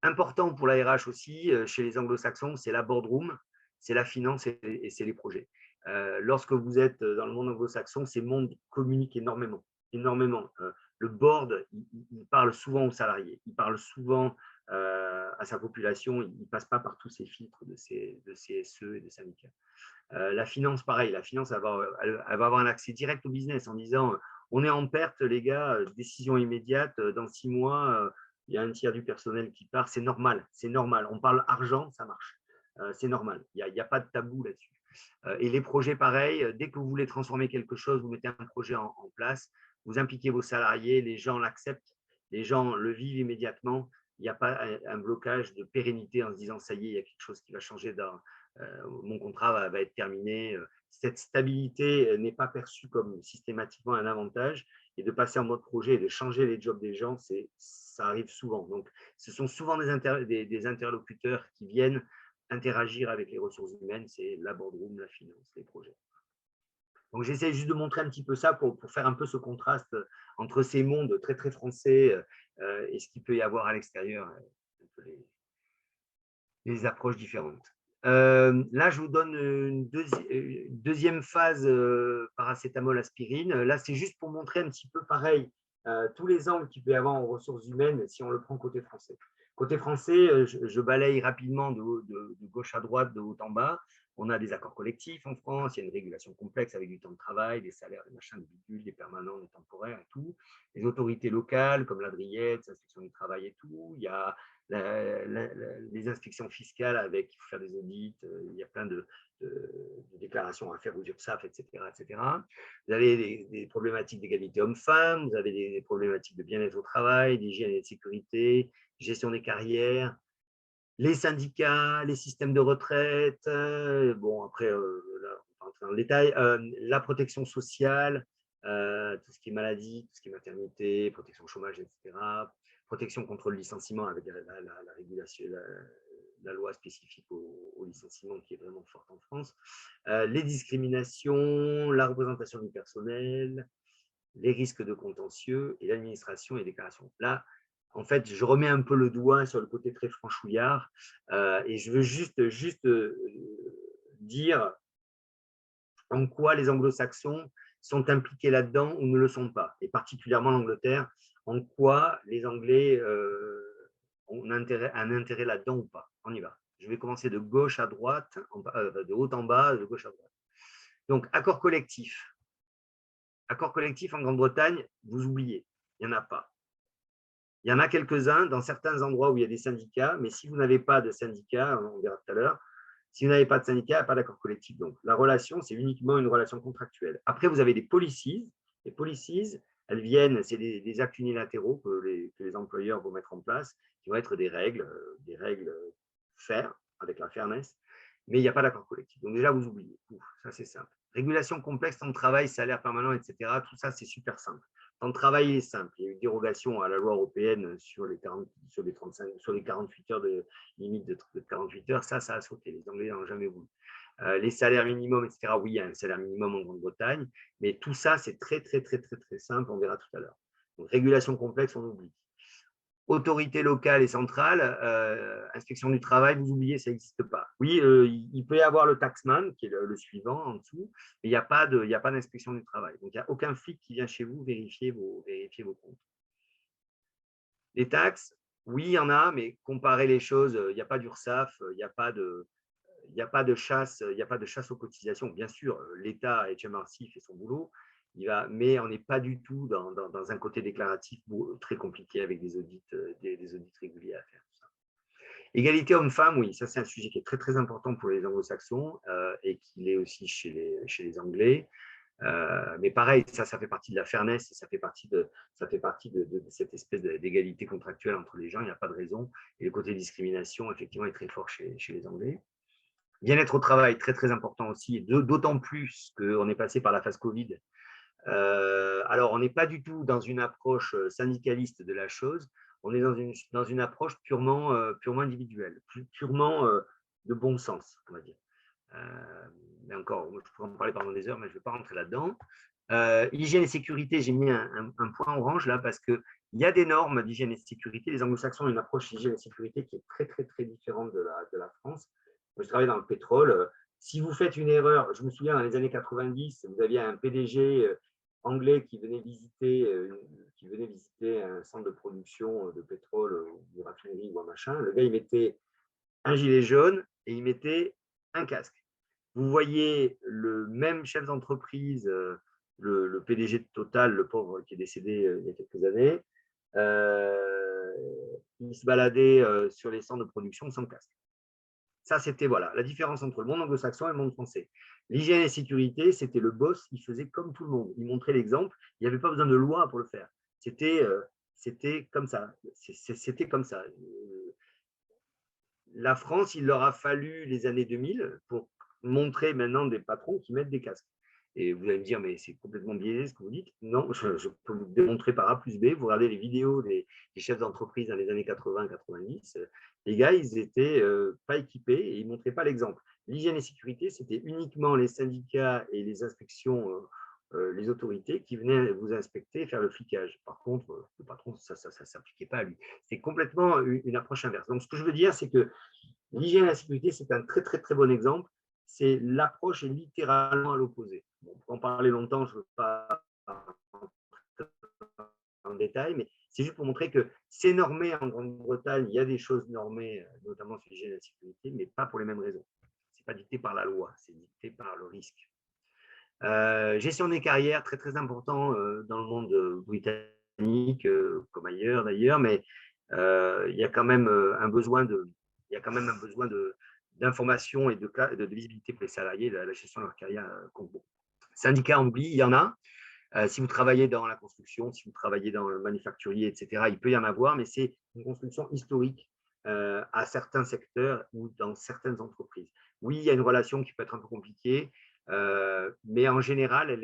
Important pour la RH aussi, chez les anglo-saxons, c'est la boardroom, c'est la finance et c'est les projets. Lorsque vous êtes dans le monde anglo-saxon, ces mondes communiquent énormément. Le board, il parle souvent aux salariés, il parle souvent à sa population, il ne passe pas par tous ces filtres de CSE et de syndicats. La finance, pareil, la finance, elle va avoir un accès direct au business en disant on est en perte, les gars, décision immédiate, dans 6 mois, il y a un tiers du personnel qui part, c'est normal. On parle argent, ça marche. C'est normal, il n'y a pas de tabou là-dessus. Et les projets, pareil, dès que vous voulez transformer quelque chose, vous mettez un projet en place, vous impliquez vos salariés, les gens l'acceptent, les gens le vivent immédiatement. Il n'y a pas un blocage de pérennité en se disant ça y est, il y a quelque chose qui va changer mon contrat va être terminé. Cette stabilité n'est pas perçue comme systématiquement un avantage et de passer en mode projet et de changer les jobs des gens, ça arrive souvent. Donc, ce sont souvent des interlocuteurs qui viennent interagir avec les ressources humaines, c'est la boardroom, la finance, les projets. Donc, j'essaie juste de montrer un petit peu ça pour faire un peu ce contraste entre ces mondes très, très français et ce qu'il peut y avoir à l'extérieur, un peu les approches différentes. Là, je vous donne une deuxième phase paracétamol aspirine. Là, c'est juste pour montrer un petit peu pareil tous les angles qu'il peut y avoir en ressources humaines si on le prend côté français. Côté français, je balaye rapidement de gauche à droite, de haut en bas. On a des accords collectifs en France, il y a une régulation complexe avec du temps de travail, des salaires, des machins, des bidules, des permanents, des temporaires et tout. Les autorités locales comme l'Adriette, l'inspection du travail et tout. Il y a les inspections fiscales avec, il faut faire des audits, il y a plein de déclarations à faire aux URSSAF, etc., etc. Vous avez des problématiques d'égalité hommes-femmes, vous avez des problématiques de bien-être au travail, d'hygiène et de sécurité, gestion des carrières, les syndicats, les systèmes de retraite, bon, après, là, on va rentrer dans le détail, la protection sociale, tout ce qui est maladie, tout ce qui est maternité, protection chômage, etc., protection contre le licenciement avec la régulation, la loi spécifique au licenciement qui est vraiment forte en France, les discriminations, la représentation du personnel, les risques de contentieux et l'administration et déclaration. Là, en fait, je remets un peu le doigt sur le côté très franchouillard et je veux juste dire en quoi les anglo-saxons sont impliqués là-dedans ou ne le sont pas, et particulièrement l'Angleterre, en quoi les Anglais ont un intérêt là-dedans ou pas. On y va. Je vais commencer de gauche à droite, de haut en bas, de gauche à droite. Donc, accord collectif. Accord collectif en Grande-Bretagne, vous oubliez, il n'y en a pas. Il y en a quelques-uns dans certains endroits où il y a des syndicats, mais si vous n'avez pas de syndicat, on verra tout à l'heure, si vous n'avez pas de syndicat, il n'y a pas d'accord collectif. Donc, la relation, c'est uniquement une relation contractuelle. Après, vous avez des policies. Les policies, elles viennent, c'est des actes unilatéraux que les employeurs vont mettre en place, qui vont être des règles fair, avec la fairness, mais il n'y a pas d'accord collectif. Donc, déjà, vous oubliez. Ça, c'est simple. Régulation complexe, temps de travail, salaire permanent, etc. Tout ça, c'est super simple. Temps de travail est simple. Il y a eu une dérogation à la loi européenne sur les 48 heures de limite de 48 heures. Ça a sauté. Les Anglais n'ont jamais voulu. Les salaires minimums, etc. Oui, il y a un salaire minimum en Grande-Bretagne, mais tout ça, c'est très, très, très, très, très simple. On verra tout à l'heure. Donc, régulation complexe, on oublie. Autorité locale et centrale, inspection du travail, vous oubliez, ça n'existe pas. Oui, il peut y avoir le taxman, qui est le suivant en dessous, mais il n'y a pas d'inspection du travail. Donc, il n'y a aucun flic qui vient chez vous vérifier vos comptes. Les taxes, oui, il y en a, mais comparer les choses, il n'y a pas d'URSSAF, il n'y a pas de chasse, il n'y a pas de chasse aux cotisations. Bien sûr, l'État, HMRC, fait son boulot, mais on n'est pas du tout dans un côté déclaratif très compliqué avec des audits réguliers à faire. Égalité homme-femme, oui, ça c'est un sujet qui est très très important pour les anglo-saxons et qui l'est aussi chez les Anglais. Mais pareil, ça fait partie de la fairness, ça fait partie de cette espèce d'égalité contractuelle entre les gens, il n'y a pas de raison. Et le côté discrimination, effectivement, est très fort chez les Anglais. Bien-être au travail, très très important aussi, d'autant plus qu'on est passé par la phase Covid. Alors, on n'est pas du tout dans une approche syndicaliste de la chose, on est dans une approche purement individuelle, purement de bon sens, on va dire. Mais encore, je pourrais en parler pendant des heures, mais je ne vais pas rentrer là-dedans. Hygiène et sécurité, j'ai mis un point orange là parce qu'il y a des normes d'hygiène et de sécurité. Les anglo-saxons ont une approche d'hygiène et de sécurité qui est très, très, très différente de la France. Moi, je travaille dans le pétrole. Si vous faites une erreur, je me souviens dans les années 90, vous aviez un PDG anglais qui venait visiter un centre de production de pétrole ou de raffinerie ou un machin. Le gars, il mettait un gilet jaune et il mettait un casque. Vous voyez le même chef d'entreprise, le PDG de Total, le pauvre qui est décédé il y a quelques années, il se baladait sur les centres de production sans casque. Ça, c'était voilà, la différence entre le monde anglo-saxon et le monde français. L'hygiène et sécurité, c'était le boss, il faisait comme tout le monde. Il montrait l'exemple, il n'y avait pas besoin de loi pour le faire. C'était comme ça. C'était comme ça. La France, il leur a fallu les années 2000 pour montrer maintenant des patrons qui mettent des casques. Et vous allez me dire, mais c'est complètement biaisé ce que vous dites. Non, je peux vous démontrer par A plus B. Vous regardez les vidéos des chefs d'entreprise dans les années 80-90, les gars, ils n'étaient pas équipés et ils ne montraient pas l'exemple. L'hygiène et sécurité, c'était uniquement les syndicats et les inspections, les autorités qui venaient vous inspecter et faire le flicage. Par contre, le patron, ça ne s'appliquait pas à lui. C'est complètement une approche inverse. Donc, ce que je veux dire, c'est que l'hygiène et la sécurité, c'est un très, très, très bon exemple. C'est l'approche est littéralement à l'opposé. Bon, on peut en parler longtemps, je ne veux pas en détail, mais c'est juste pour montrer que c'est normé en Grande-Bretagne, il y a des choses normées, notamment sur l'hygiène et la sécurité, mais pas pour les mêmes raisons. Ce n'est pas dicté par la loi, c'est dicté par le risque. Gestion des carrières, très très important dans le monde britannique, comme ailleurs d'ailleurs, mais il y a quand même un besoin d'information et de visibilité pour les salariés. La gestion de leur carrière compte beaucoup. Syndicats, on oublie, il y en a. Si vous travaillez dans la construction, si vous travaillez dans le manufacturier, etc., il peut y en avoir, mais c'est une construction historique à certains secteurs ou dans certaines entreprises. Oui, il y a une relation qui peut être un peu compliquée, mais en général, elle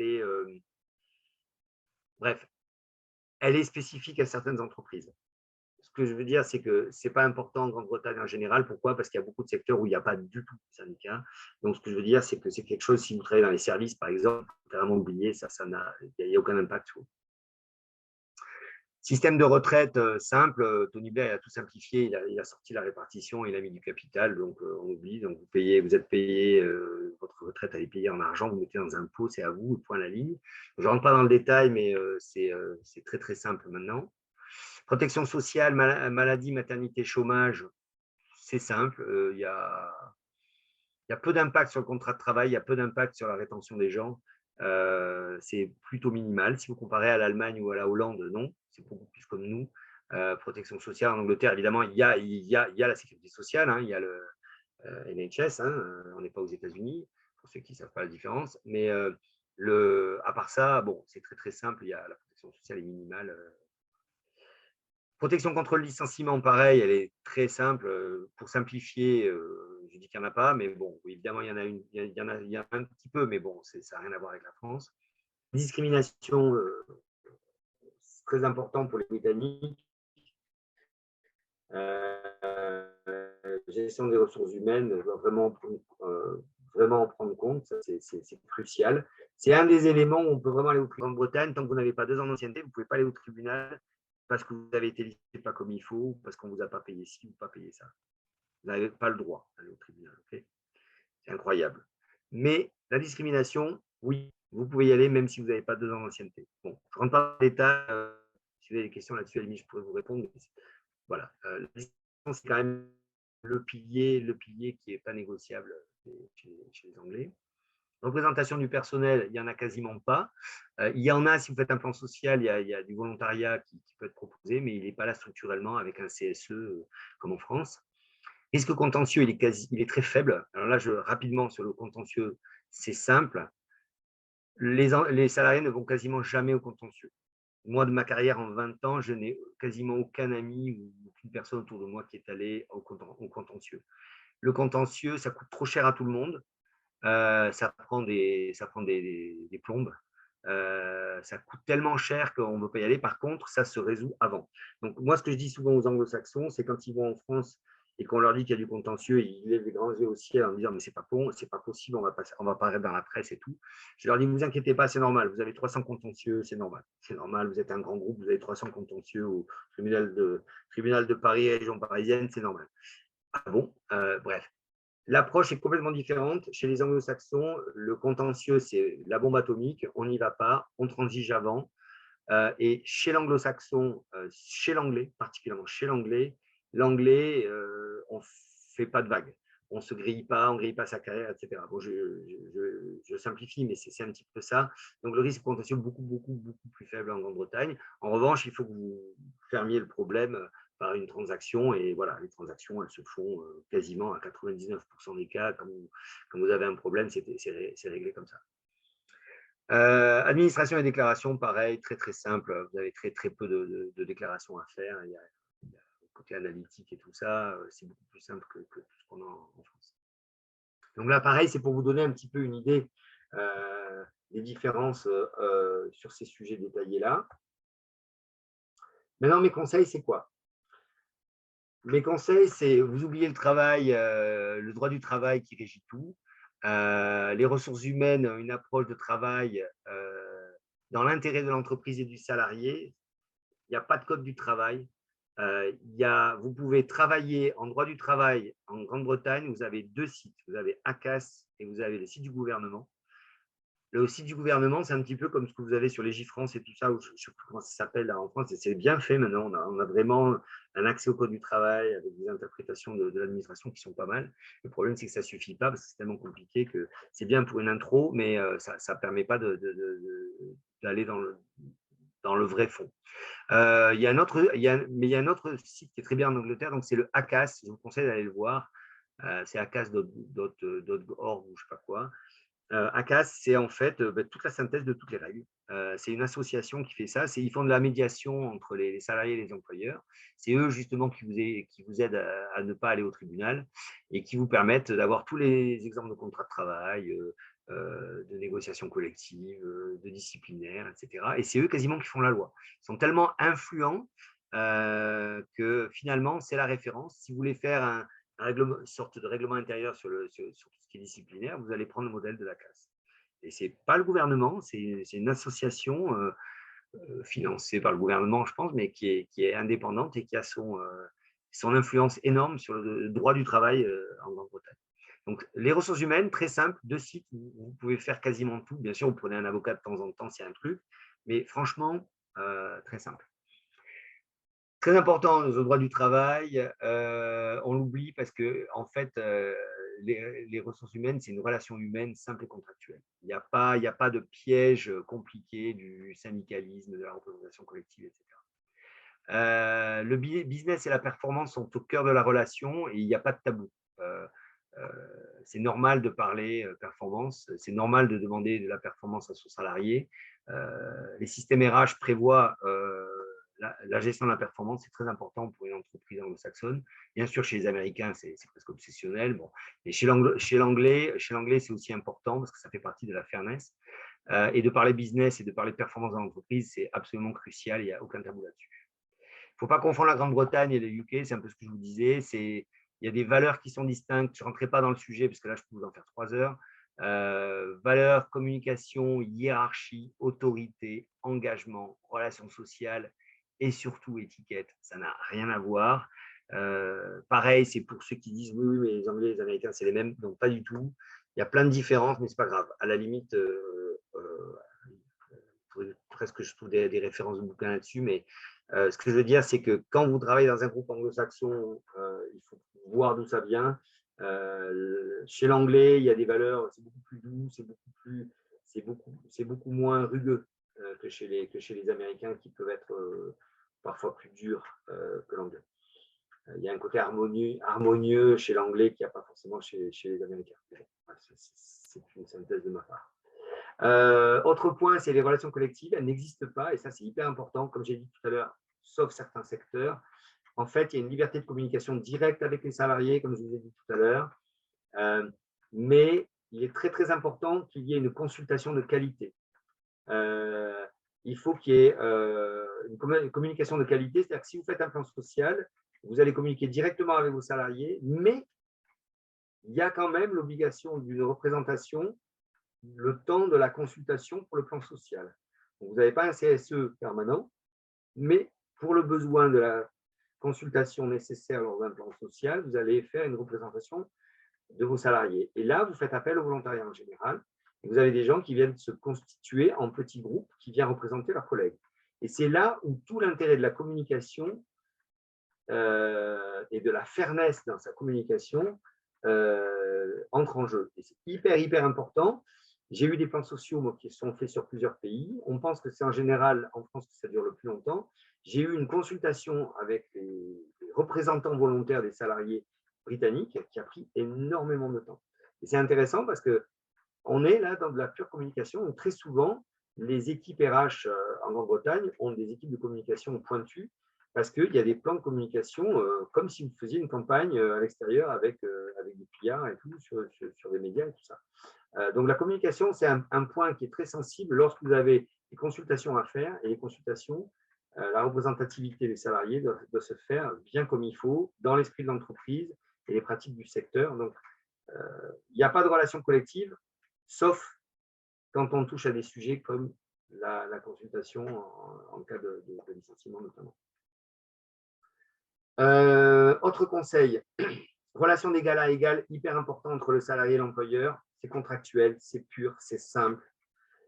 est spécifique à certaines entreprises. Ce que je veux dire, c'est que ce n'est pas important en Grande-Bretagne en général. Pourquoi? Parce qu'il y a beaucoup de secteurs où il n'y a pas du tout de syndicat. Donc, ce que je veux dire, c'est que c'est quelque chose, si vous travaillez dans les services, par exemple, il faut carrément oublier, il n'y a aucun impact sur vous. Système de retraite simple, Tony Blair a tout simplifié, il a sorti la répartition, il a mis du capital, donc on oublie, donc vous êtes payé, votre retraite elle est payée en argent, vous mettez dans un pot, c'est à vous, point à la ligne. Je ne rentre pas dans le détail, mais c'est très très simple maintenant. Protection sociale, maladie, maternité, chômage, c'est simple, il y a peu d'impact sur le contrat de travail, il y a peu d'impact sur la rétention des gens. C'est plutôt minimal. Si vous comparez à l'Allemagne ou à la Hollande, non, c'est beaucoup plus comme nous. Protection sociale en Angleterre, évidemment, il y a la sécurité sociale, hein, il y a le NHS, hein, on n'est pas aux États-Unis, pour ceux qui ne savent pas la différence. Mais à part ça, bon, c'est très très simple, la protection sociale est minimale. Protection contre le licenciement, pareil, elle est très simple. Pour simplifier, je dis qu'il n'y en a pas, mais bon, évidemment, il y en a il y a un petit peu, mais bon, ça n'a rien à voir avec la France. Discrimination, c'est très important pour les Britanniques. Gestion des ressources humaines, je dois vraiment en prendre compte, c'est crucial. C'est un des éléments où on peut vraiment aller au tribunal. En Bretagne, tant que vous n'avez pas 2 ans d'ancienneté, vous ne pouvez pas aller au tribunal parce que vous avez été listé pas comme il faut, parce qu'on ne vous a pas payé ci ou pas payé ça. Vous n'avez pas le droit d'aller au tribunal. Okay, c'est incroyable. Mais la discrimination, oui, vous pouvez y aller même si vous n'avez pas 2 ans d'ancienneté. Bon, je ne rentre pas dans les détails. Si vous avez des questions là-dessus, à la limite, je pourrais vous répondre. Mais voilà. La discrimination, c'est quand même le pilier qui n'est pas négociable chez les Anglais. Représentation du personnel, il n'y en a quasiment pas. Il y en a, si vous faites un plan social, il y a du volontariat qui peut être proposé, mais il n'est pas là structurellement avec un CSE comme en France. Risque contentieux, il est très faible. Alors là, rapidement sur le contentieux, c'est simple. Les salariés ne vont quasiment jamais au contentieux. Moi, de ma carrière en 20 ans, je n'ai quasiment aucun ami ou aucune personne autour de moi qui est allé au contentieux. Le contentieux, ça coûte trop cher à tout le monde. Ça prend des plombes. Ça coûte tellement cher qu'on ne veut pas y aller. Par contre, ça se résout avant. Donc, moi, ce que je dis souvent aux anglo-saxons, c'est quand ils vont en France et qu'on leur dit qu'il y a du contentieux, ils lèvent les grands yeux au ciel en disant « mais c'est pas possible, on va paraître dans la presse et tout ». Je leur dis « ne vous inquiétez pas, c'est normal, vous avez 300 contentieux, c'est normal. C'est normal, vous êtes un grand groupe, vous avez 300 contentieux au tribunal de Paris et région parisienne, c'est normal ». Ah bon, bref. L'approche est complètement différente. Chez les anglo-saxons, le contentieux, c'est la bombe atomique, on n'y va pas, on transige avant. Et chez l'anglo-saxon, chez l'anglais, particulièrement chez l'anglais, on ne fait pas de vagues. On ne se grille pas, on ne grille pas sa carrière, etc. Bon, je simplifie, mais c'est un petit peu ça. Donc, le risque contentieux est beaucoup, beaucoup, beaucoup plus faible en Grande-Bretagne. En revanche, il faut que vous fermiez le problème par une transaction. Et voilà, les transactions, elles se font quasiment à 99% des cas. Quand vous avez un problème, c'est réglé comme ça. Administration et déclaration, pareil, très très simple. Vous avez très très peu de déclarations à faire. Il y a le côté analytique et tout ça, c'est beaucoup plus simple que tout ce qu'on a en France. Donc là, pareil, c'est pour vous donner un petit peu une idée des différences sur ces sujets détaillés-là. Maintenant, mes conseils, c'est quoi? Mes conseils, c'est vous oubliez le travail, le droit du travail qui régit tout. Les ressources humaines, une approche de travail dans l'intérêt de l'entreprise et du salarié. Il n'y a pas de code du travail. Vous pouvez travailler en droit du travail en Grande-Bretagne. Vous avez 2 sites. Vous avez ACAS et vous avez le site du gouvernement. Le site du gouvernement, c'est un petit peu comme ce que vous avez sur Légifrance et tout ça, ou je ne sais plus comment ça s'appelle en France. C'est bien fait maintenant. On a vraiment un accès au code du travail avec des interprétations de l'administration qui sont pas mal. Le problème, c'est que ça ne suffit pas parce que c'est tellement compliqué que c'est bien pour une intro, mais ça ne permet pas d'aller dans le vrai fond. Il y a un autre site qui est très bien en Angleterre, donc c'est le ACAS. Je vous conseille d'aller le voir. C'est acas.org ou je ne sais pas quoi. ACAS, c'est en fait toute la synthèse de toutes les règles. C'est une association qui fait ça. Ils font de la médiation entre les salariés et les employeurs. C'est eux justement qui vous aident à ne pas aller au tribunal et qui vous permettent d'avoir tous les exemples de contrats de travail, de négociations collectives, de disciplinaires, etc. Et c'est eux quasiment qui font la loi. Ils sont tellement influents que finalement, c'est la référence. Si vous voulez faire une sorte de règlement intérieur sur tout ce qui est disciplinaire, vous allez prendre le modèle de la CAS. Et ce n'est pas le gouvernement, c'est une association financée par le gouvernement, je pense, mais qui est indépendante et qui a son influence énorme sur le droit du travail en Grande-Bretagne. Donc, les ressources humaines, très simple, 2 sites où vous pouvez faire quasiment tout. Bien sûr, vous prenez un avocat de temps en temps, c'est un truc, mais franchement, très simple. Très important, le droit du travail, on l'oublie parce que en fait, les ressources humaines, c'est une relation humaine simple et contractuelle. Il n'y a pas de piège compliqué du syndicalisme, de la représentation collective, etc. Le business et la performance sont au cœur de la relation et il n'y a pas de tabou. C'est normal de parler performance, c'est normal de demander de la performance à son salarié. Les systèmes RH prévoient la gestion de la performance, c'est très important pour une entreprise anglo-saxonne. Bien sûr, chez les Américains, c'est presque obsessionnel. Bon. Et chez l'anglais, c'est aussi important parce que ça fait partie de la fairness. Et de parler business et de parler performance dans l'entreprise, c'est absolument crucial, il n'y a aucun tabou là-dessus. Il ne faut pas confondre la Grande-Bretagne et le UK, c'est un peu ce que je vous disais. Il y a des valeurs qui sont distinctes. Je ne rentrerai pas dans le sujet parce que là, je peux vous en faire 3 heures. Valeurs, communication, hiérarchie, autorité, engagement, relations sociales et surtout étiquette. Ça n'a rien à voir. Pareil, c'est pour ceux qui disent oui, mais les Anglais et les Américains, c'est les mêmes. Donc, pas du tout. Il y a plein de différences, mais ce n'est pas grave. À la limite, presque je trouve des références de bouquins là-dessus, mais ce que je veux dire, c'est que quand vous travaillez dans un groupe anglo-saxon, il faut voir d'où ça vient. Chez l'anglais, il y a des valeurs, c'est beaucoup plus doux, c'est beaucoup moins rugueux que chez les Américains qui peuvent être parfois plus durs que l'anglais. Il y a un côté harmonieux chez l'anglais qu'il n'y a pas forcément chez les Américains. C'est une synthèse de ma part. Autre point, c'est les relations collectives. Elles n'existent pas, et ça, c'est hyper important, comme j'ai dit tout à l'heure, sauf certains secteurs. En fait, il y a une liberté de communication directe avec les salariés, comme je vous ai dit tout à l'heure, mais il est très, très important qu'il y ait une consultation de qualité. Il faut qu'il y ait une communication de qualité, c'est-à-dire que si vous faites un plan social, vous allez communiquer directement avec vos salariés, mais il y a quand même l'obligation d'une représentation le temps de la consultation pour le plan social. Donc, vous n'avez pas un CSE permanent, mais pour le besoin de la consultation nécessaire lors d'un plan social, vous allez faire une représentation de vos salariés. Et là, vous faites appel au volontariat en général. Et vous avez des gens qui viennent se constituer en petits groupes qui viennent représenter leurs collègues. Et c'est là où tout l'intérêt de la communication et de la fairness dans sa communication entre en jeu. Et c'est hyper, hyper important. J'ai eu des plans sociaux moi, qui sont faits sur plusieurs pays. On pense que c'est en général en France que ça dure le plus longtemps. J'ai eu une consultation avec les représentants volontaires des salariés britanniques qui a pris énormément de temps. Et c'est intéressant parce qu'on est là dans de la pure communication. Donc, très souvent, les équipes RH en Grande-Bretagne ont des équipes de communication pointues parce qu'il y a des plans de communication comme si vous faisiez une campagne à l'extérieur avec des pillards et tout, sur des médias et tout ça. Donc, la communication, c'est un point qui est très sensible lorsque vous avez des consultations à faire. Et les consultations, la représentativité des salariés doit se faire bien comme il faut, dans l'esprit de l'entreprise et les pratiques du secteur. Donc, il n'y a pas de relation collective, sauf quand on touche à des sujets comme la consultation en cas de licenciement notamment. Autre conseil, relation d'égal à égal, hyper important entre le salarié et l'employeur. C'est contractuel, c'est pur, c'est simple.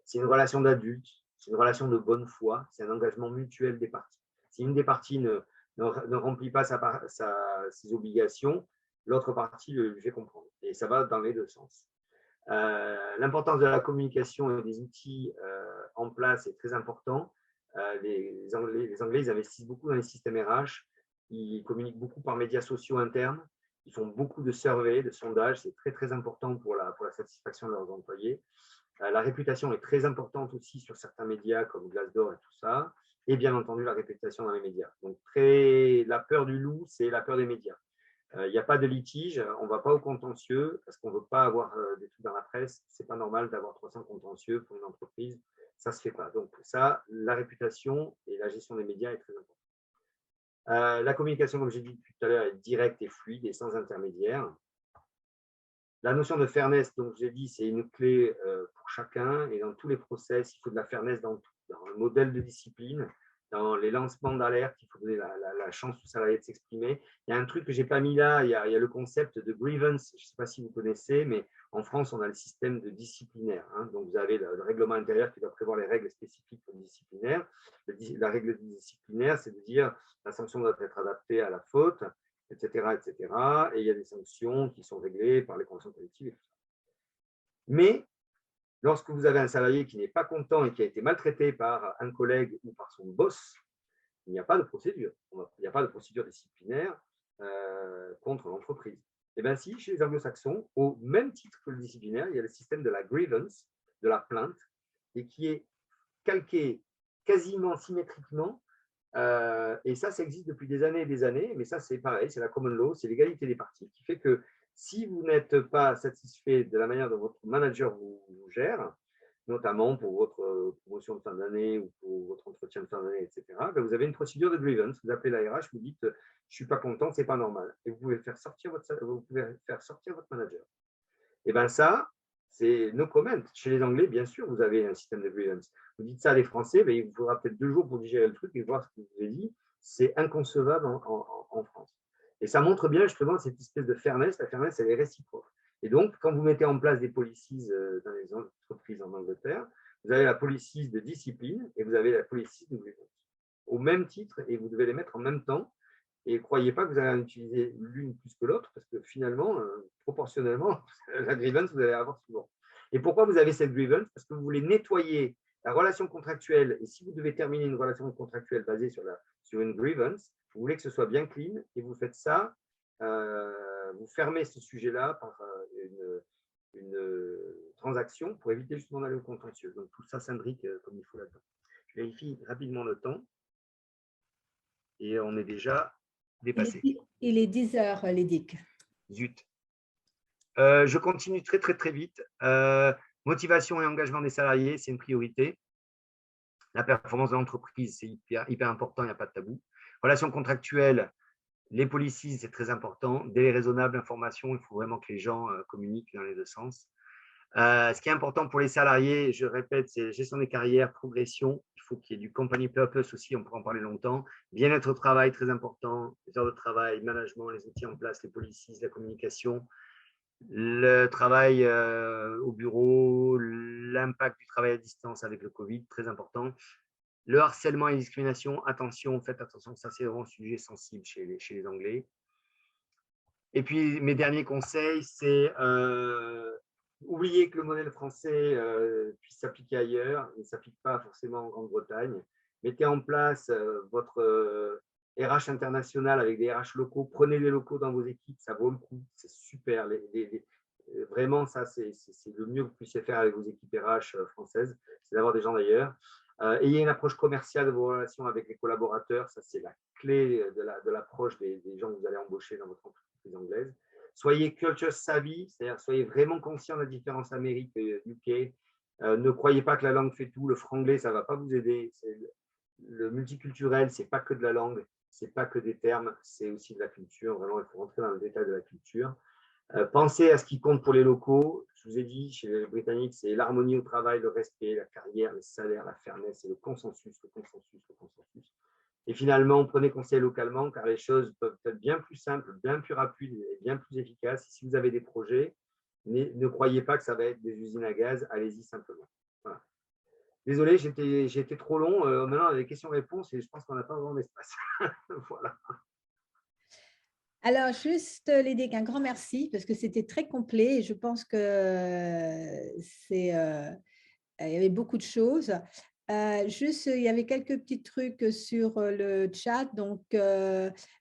C'est une relation d'adulte, c'est une relation de bonne foi, c'est un engagement mutuel des parties. Si une des parties ne remplit pas ses obligations, l'autre partie lui fait comprendre. Et ça va dans les deux sens. L'importance de la communication et des outils en place est très important. Les Anglais, ils investissent beaucoup dans les systèmes RH. Ils communiquent beaucoup par médias sociaux internes. Ils font beaucoup de surveys, de sondages. C'est très, très important pour la satisfaction de leurs employés. La réputation est très importante aussi sur certains médias comme Glassdoor et tout ça. Et bien entendu, la réputation dans les médias. Donc, la peur du loup, c'est la peur des médias. Il n'y a pas de litige, on ne va pas au contentieux parce qu'on ne veut pas avoir des trucs dans la presse. Ce n'est pas normal d'avoir 300 contentieux pour une entreprise. Ça ne se fait pas. Donc, ça, la réputation et la gestion des médias est très importante. La communication, comme j'ai dit tout à l'heure, est directe et fluide et sans intermédiaire. La notion de fairness, donc j'ai dit, c'est une clé pour chacun et dans tous les process, il faut de la fairness dans tout, dans le modèle de discipline, dans les lancements d'alerte, il faut donner la chance aux salariés de s'exprimer. Il y a un truc que je n'ai pas mis là, il y a le concept de grievance, je ne sais pas si vous connaissez, mais en France, on a le système de disciplinaire. Hein. Donc, vous avez le règlement intérieur qui doit prévoir les règles spécifiques pour le disciplinaire. La règle disciplinaire, c'est de dire la sanction doit être adaptée à la faute, etc., etc. Et il y a des sanctions qui sont réglées par les conventions collectives et tout ça. Mais lorsque vous avez un salarié qui n'est pas content et qui a été maltraité par un collègue ou par son boss, il n'y a pas de procédure. Il n'y a pas de procédure disciplinaire contre l'entreprise. Et bien si, chez les anglo-saxons, au même titre que le disciplinaire, il y a le système de la grievance, de la plainte, et qui est calqué quasiment symétriquement. Et ça existe depuis des années et des années, mais ça, c'est pareil, c'est la common law, c'est l'égalité des parties qui fait que si vous n'êtes pas satisfait de la manière dont votre manager vous gère, notamment pour votre promotion de fin d'année ou pour votre entretien de fin d'année, etc., ben vous avez une procédure de grievance. Vous appelez la RH, vous dites « je ne suis pas content, ce n'est pas normal ». Et vous pouvez faire sortir votre manager. Et bien ça, c'est no comment. Chez les Anglais, bien sûr, vous avez un système de grievance. Vous dites ça à des Français, ben, il vous faudra peut-être 2 jours pour digérer le truc et voir ce que je vous ai dit. C'est inconcevable en France. Et ça montre bien justement cette espèce de fairness. La fairness, elle est réciproque. Et donc, quand vous mettez en place des policies dans les entreprises en Angleterre, vous avez la policy de discipline et vous avez la policy de grievance. Au même titre, et vous devez les mettre en même temps. Et ne croyez pas que vous allez en utiliser l'une plus que l'autre, parce que finalement, proportionnellement, la grievance, vous allez avoir souvent. Et pourquoi vous avez cette grievance? Parce que vous voulez nettoyer la relation contractuelle. Et si vous devez terminer une relation contractuelle basée sur une grievance, vous voulez que ce soit bien clean. Et vous faites ça, vous fermez ce sujet-là par une transaction pour éviter justement d'aller au contentieux. Donc tout ça s'imbrique comme il faut là-dedans. Je vérifie rapidement le temps. Et on est déjà dépassé. Il est 10 heures, Lédic. Zut. Je continue très, très, très vite. Motivation et engagement des salariés, c'est une priorité. La performance de l'entreprise, c'est hyper important, il n'y a pas de tabou. Relations contractuelles, les policies, c'est très important. Délai raisonnable, information, il faut vraiment que les gens communiquent dans les deux sens. Ce qui est important pour les salariés, je répète, c'est gestion des carrières, progression. Il faut qu'il y ait du company purpose aussi, on pourra en parler longtemps. Bien-être au travail, très important. Les heures de travail, management, les outils en place, les policies, la communication, le travail au bureau, l'impact du travail à distance avec le Covid, très important. Le harcèlement et les discriminations, attention, faites attention, ça c'est vraiment un sujet sensible chez les Anglais. Et puis, mes derniers conseils, c'est oubliez que le modèle français puisse s'appliquer ailleurs, il ne s'applique pas forcément en Grande-Bretagne. Mettez en place votre RH international avec des RH locaux, prenez les locaux dans vos équipes, ça vaut le coup, c'est super. Vraiment, ça, c'est le mieux que vous puissiez faire avec vos équipes RH françaises, c'est d'avoir des gens d'ailleurs. Ayez une approche commerciale de vos relations avec les collaborateurs. Ça, c'est la clé de l'approche des gens que vous allez embaucher dans votre entreprise anglaise. Soyez culture savvy, c'est-à-dire soyez vraiment conscient de la différence Amérique et UK. Ne croyez pas que la langue fait tout. Le franglais, ça ne va pas vous aider. Le multiculturel, ce n'est pas que de la langue, ce n'est pas que des termes, c'est aussi de la culture. Vraiment, il faut rentrer dans le détail de la culture. Pensez à ce qui compte pour les locaux. Je vous ai dit, chez les Britanniques, c'est l'harmonie au travail, le respect, la carrière, les salaires, la fairness et le consensus, le consensus, le consensus. Et finalement, prenez conseil localement car les choses peuvent être bien plus simples, bien plus rapides et bien plus efficaces. Si vous avez des projets, ne croyez pas que ça va être des usines à gaz, allez-y simplement. Voilà. Désolé, j'ai été trop long. Maintenant, on a des questions-réponses et je pense qu'on n'a pas vraiment d'espace. Voilà. Alors, juste, Lédé, un grand merci parce que c'était très complet et je pense que il y avait beaucoup de choses. Juste, il y avait quelques petits trucs sur le chat. Donc,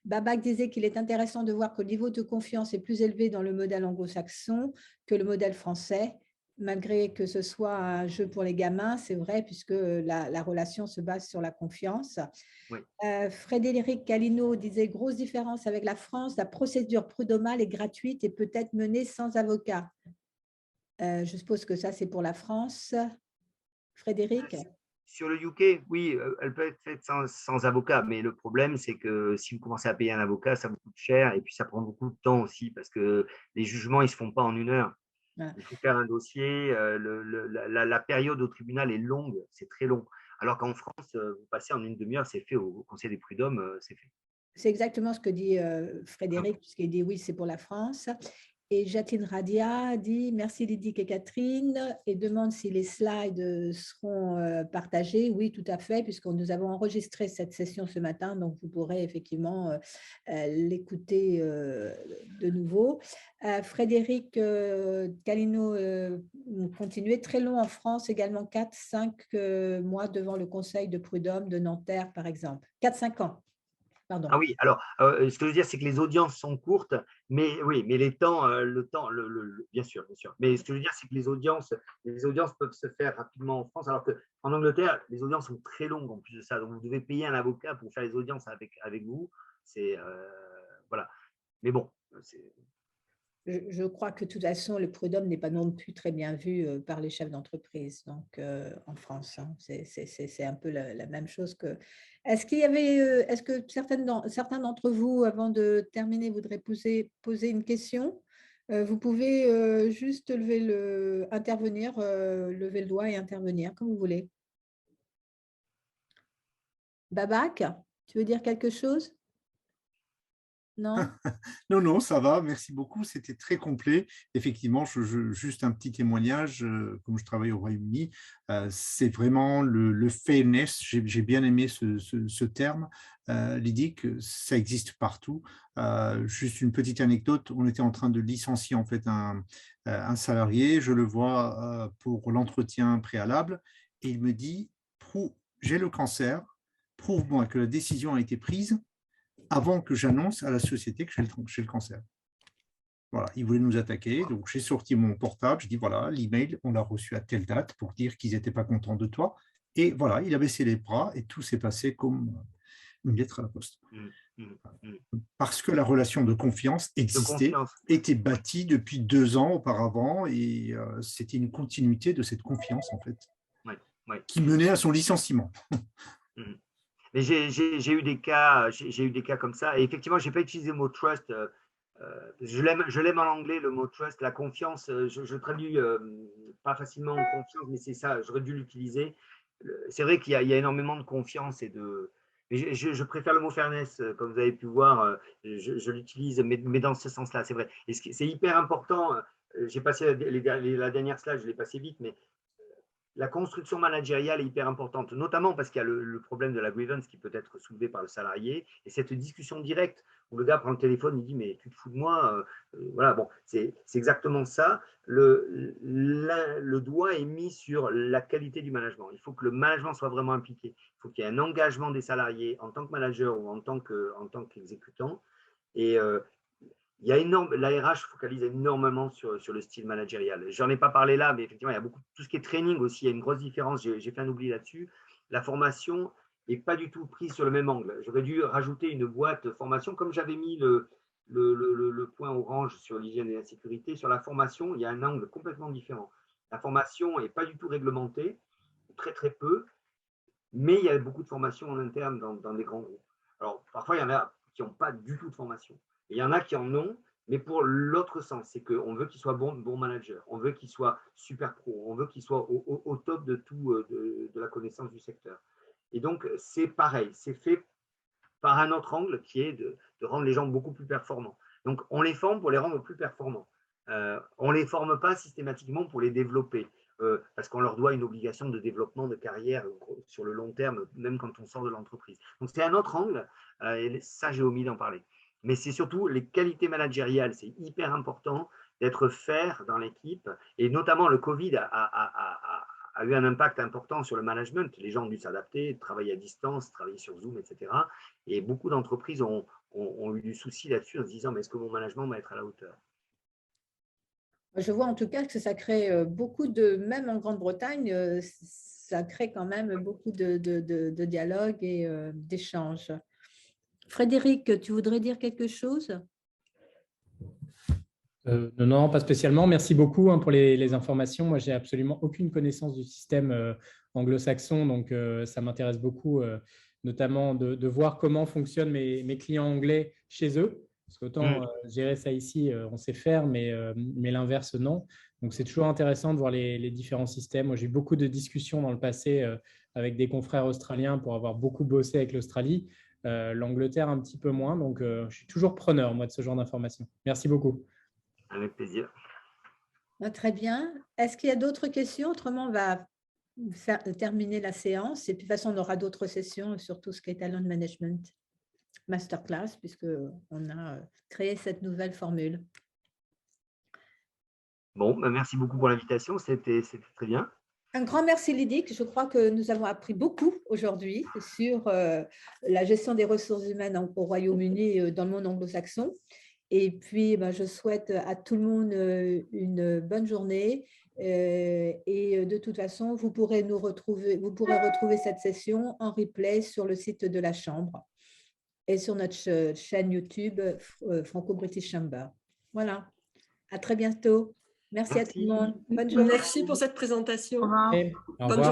Babak disait qu'il est intéressant de voir que le niveau de confiance est plus élevé dans le modèle anglo-saxon que le modèle français, malgré que ce soit un jeu pour les gamins, c'est vrai, puisque la relation se base sur la confiance. Oui. Frédéric Calino disait grosse différence avec la France, la procédure prud'homale est gratuite et peut être menée sans avocat. Je suppose que ça, c'est pour la France. Frédéric? Sur le UK, oui, elle peut être faite sans avocat, mais le problème, c'est que si vous commencez à payer un avocat, ça vous coûte cher et puis ça prend beaucoup de temps aussi parce que les jugements, ils ne se font pas en 1 heure. Ouais. Il faut faire un dossier. La période au tribunal est longue, c'est très long. Alors qu'en France, vous passez en une demi-heure, c'est fait au Conseil des prud'hommes, c'est fait. C'est exactement ce que dit Frédéric, puisqu'il dit oui, c'est pour la France. Et Jacqueline Radia dit merci Lydie et Catherine et demande si les slides seront partagés. Oui, tout à fait, puisque nous avons enregistré cette session ce matin, donc vous pourrez effectivement l'écouter de nouveau. Frédéric Calino continuait très long en France, également 4-5 mois devant le Conseil de prud'homme de Nanterre, par exemple. 4-5 ans. Pardon. Ah oui, alors, ce que je veux dire, c'est que les audiences sont courtes, mais oui, mais les temps, bien sûr, bien sûr. Mais ce que je veux dire, c'est que les audiences peuvent se faire rapidement en France, alors qu'en Angleterre, les audiences sont très longues en plus de ça. Donc, vous devez payer un avocat pour faire les audiences avec vous. C'est, voilà. Mais bon, Je crois que de toute façon, le prud'homme n'est pas non plus très bien vu par les chefs d'entreprise, donc en France, hein. C'est un peu la même chose que. Est-ce qu'il y avait, est-ce que certains d'entre vous, avant de terminer, voudraient poser une question? Vous pouvez juste lever lever le doigt et intervenir, comme vous voulez. Babak, tu veux dire quelque chose? Non? Non, non, ça va, merci beaucoup, c'était très complet. Effectivement, juste un petit témoignage, comme je travaille au Royaume-Uni, c'est vraiment le fairness, j'ai bien aimé ce terme, l'idée que ça existe partout. Juste une petite anecdote, on était en train de licencier en fait un salarié, je le vois pour l'entretien préalable, et il me dit, j'ai le cancer, prouve-moi que la décision a été prise avant que j'annonce à la société que j'ai le cancer. Voilà, ils voulaient nous attaquer, donc j'ai sorti mon portable, je dis voilà, l'email, on l'a reçu à telle date pour dire qu'ils n'étaient pas contents de toi. Et voilà, il a baissé les bras et tout s'est passé comme une lettre à la poste. Parce que la relation de confiance existait, était bâtie depuis 2 ans auparavant et c'était une continuité de cette confiance en fait, qui menait à son licenciement. Mais j'ai eu des cas comme ça. Et effectivement, je n'ai pas utilisé le mot trust. Je l'aime en anglais, le mot trust, la confiance. Je traduis pas facilement en confiance, mais c'est ça, j'aurais dû l'utiliser. C'est vrai qu'il y a énormément de confiance et de. Je préfère le mot fairness, comme vous avez pu voir, je l'utilise, mais dans ce sens-là, c'est vrai. Et c'est hyper important. J'ai passé la dernière slide, je l'ai passé vite, mais la construction managériale est hyper importante, notamment parce qu'il y a le problème de la grievance qui peut être soulevé par le salarié et cette discussion directe où le gars prend le téléphone, il dit mais tu te fous de moi, voilà, bon, c'est exactement ça. Le doigt est mis sur la qualité du management. Il faut que le management soit vraiment impliqué. Il faut qu'il y ait un engagement des salariés en tant que manager ou en tant qu'exécutant. Et il y a la RH focalise énormément sur le style managérial. J'en ai pas parlé là, mais effectivement, il y a beaucoup, tout ce qui est training aussi, il y a une grosse différence. J'ai fait un oubli là-dessus. la formation n'est pas du tout prise sur le même angle. J'aurais dû rajouter une boîte formation, comme j'avais mis le point orange sur l'hygiène et la sécurité. Sur la formation, il y a un angle complètement différent. La formation n'est pas du tout réglementée, très très peu, mais il y a beaucoup de formations en interne dans des grands groupes. Alors, parfois, il y en a qui n'ont pas du tout de formation. Et il y en a qui en ont, mais pour l'autre sens, c'est qu'on veut qu'il soit bon manager, on veut qu'il soit super pro, on veut qu'il soit au top de tout, de la connaissance du secteur. Et donc, c'est pareil, c'est fait par un autre angle qui est de rendre les gens beaucoup plus performants. Donc, on les forme pour les rendre plus performants. On ne les forme pas systématiquement pour les développer, parce qu'on leur doit une obligation de développement de carrière sur le long terme, même quand on sort de l'entreprise. Donc, c'est un autre angle, et ça, j'ai omis d'en parler. Mais c'est surtout les qualités managériales, c'est hyper important d'être fair dans l'équipe, et notamment le Covid a eu un impact important sur le management. Les gens ont dû s'adapter, travailler à distance, travailler sur Zoom, etc. Et beaucoup d'entreprises ont eu du souci là-dessus en se disant, mais est-ce que mon management va être à la hauteur? Je vois en tout cas que ça crée beaucoup de, même en Grande-Bretagne, ça crée quand même beaucoup de dialogues et d'échanges. Frédéric, tu voudrais dire quelque chose? Non, pas spécialement. Merci beaucoup pour les informations. Moi, j'ai absolument aucune connaissance du système anglo-saxon, donc ça m'intéresse beaucoup, notamment de voir comment fonctionnent mes clients anglais chez eux. Parce qu'autant gérer ça ici, on sait faire, mais l'inverse, non. Donc, c'est toujours intéressant de voir les différents systèmes. Moi, j'ai eu beaucoup de discussions dans le passé avec des confrères australiens pour avoir beaucoup bossé avec l'Australie. L'Angleterre, un petit peu moins. Donc, je suis toujours preneur, moi, de ce genre d'informations. Merci beaucoup. Avec plaisir. Très bien. Est-ce qu'il y a d'autres questions? Autrement, on va terminer la séance. Et puis, de toute façon, on aura d'autres sessions sur tout ce qui est talent management masterclass, puisqu'on a créé cette nouvelle formule. Bon, merci beaucoup pour l'invitation. C'était très bien. Un grand merci, Lydic. Je crois que nous avons appris beaucoup aujourd'hui sur la gestion des ressources humaines au Royaume-Uni et dans le monde anglo-saxon. Et puis, je souhaite à tout le monde une bonne journée. Et de toute façon, vous pourrez retrouver cette session en replay sur le site de la Chambre et sur notre chaîne YouTube Franco-British Chamber. Voilà. À très bientôt. Merci à tout le monde. Bonne journée. Merci pour cette présentation. Au revoir. Bonne journée.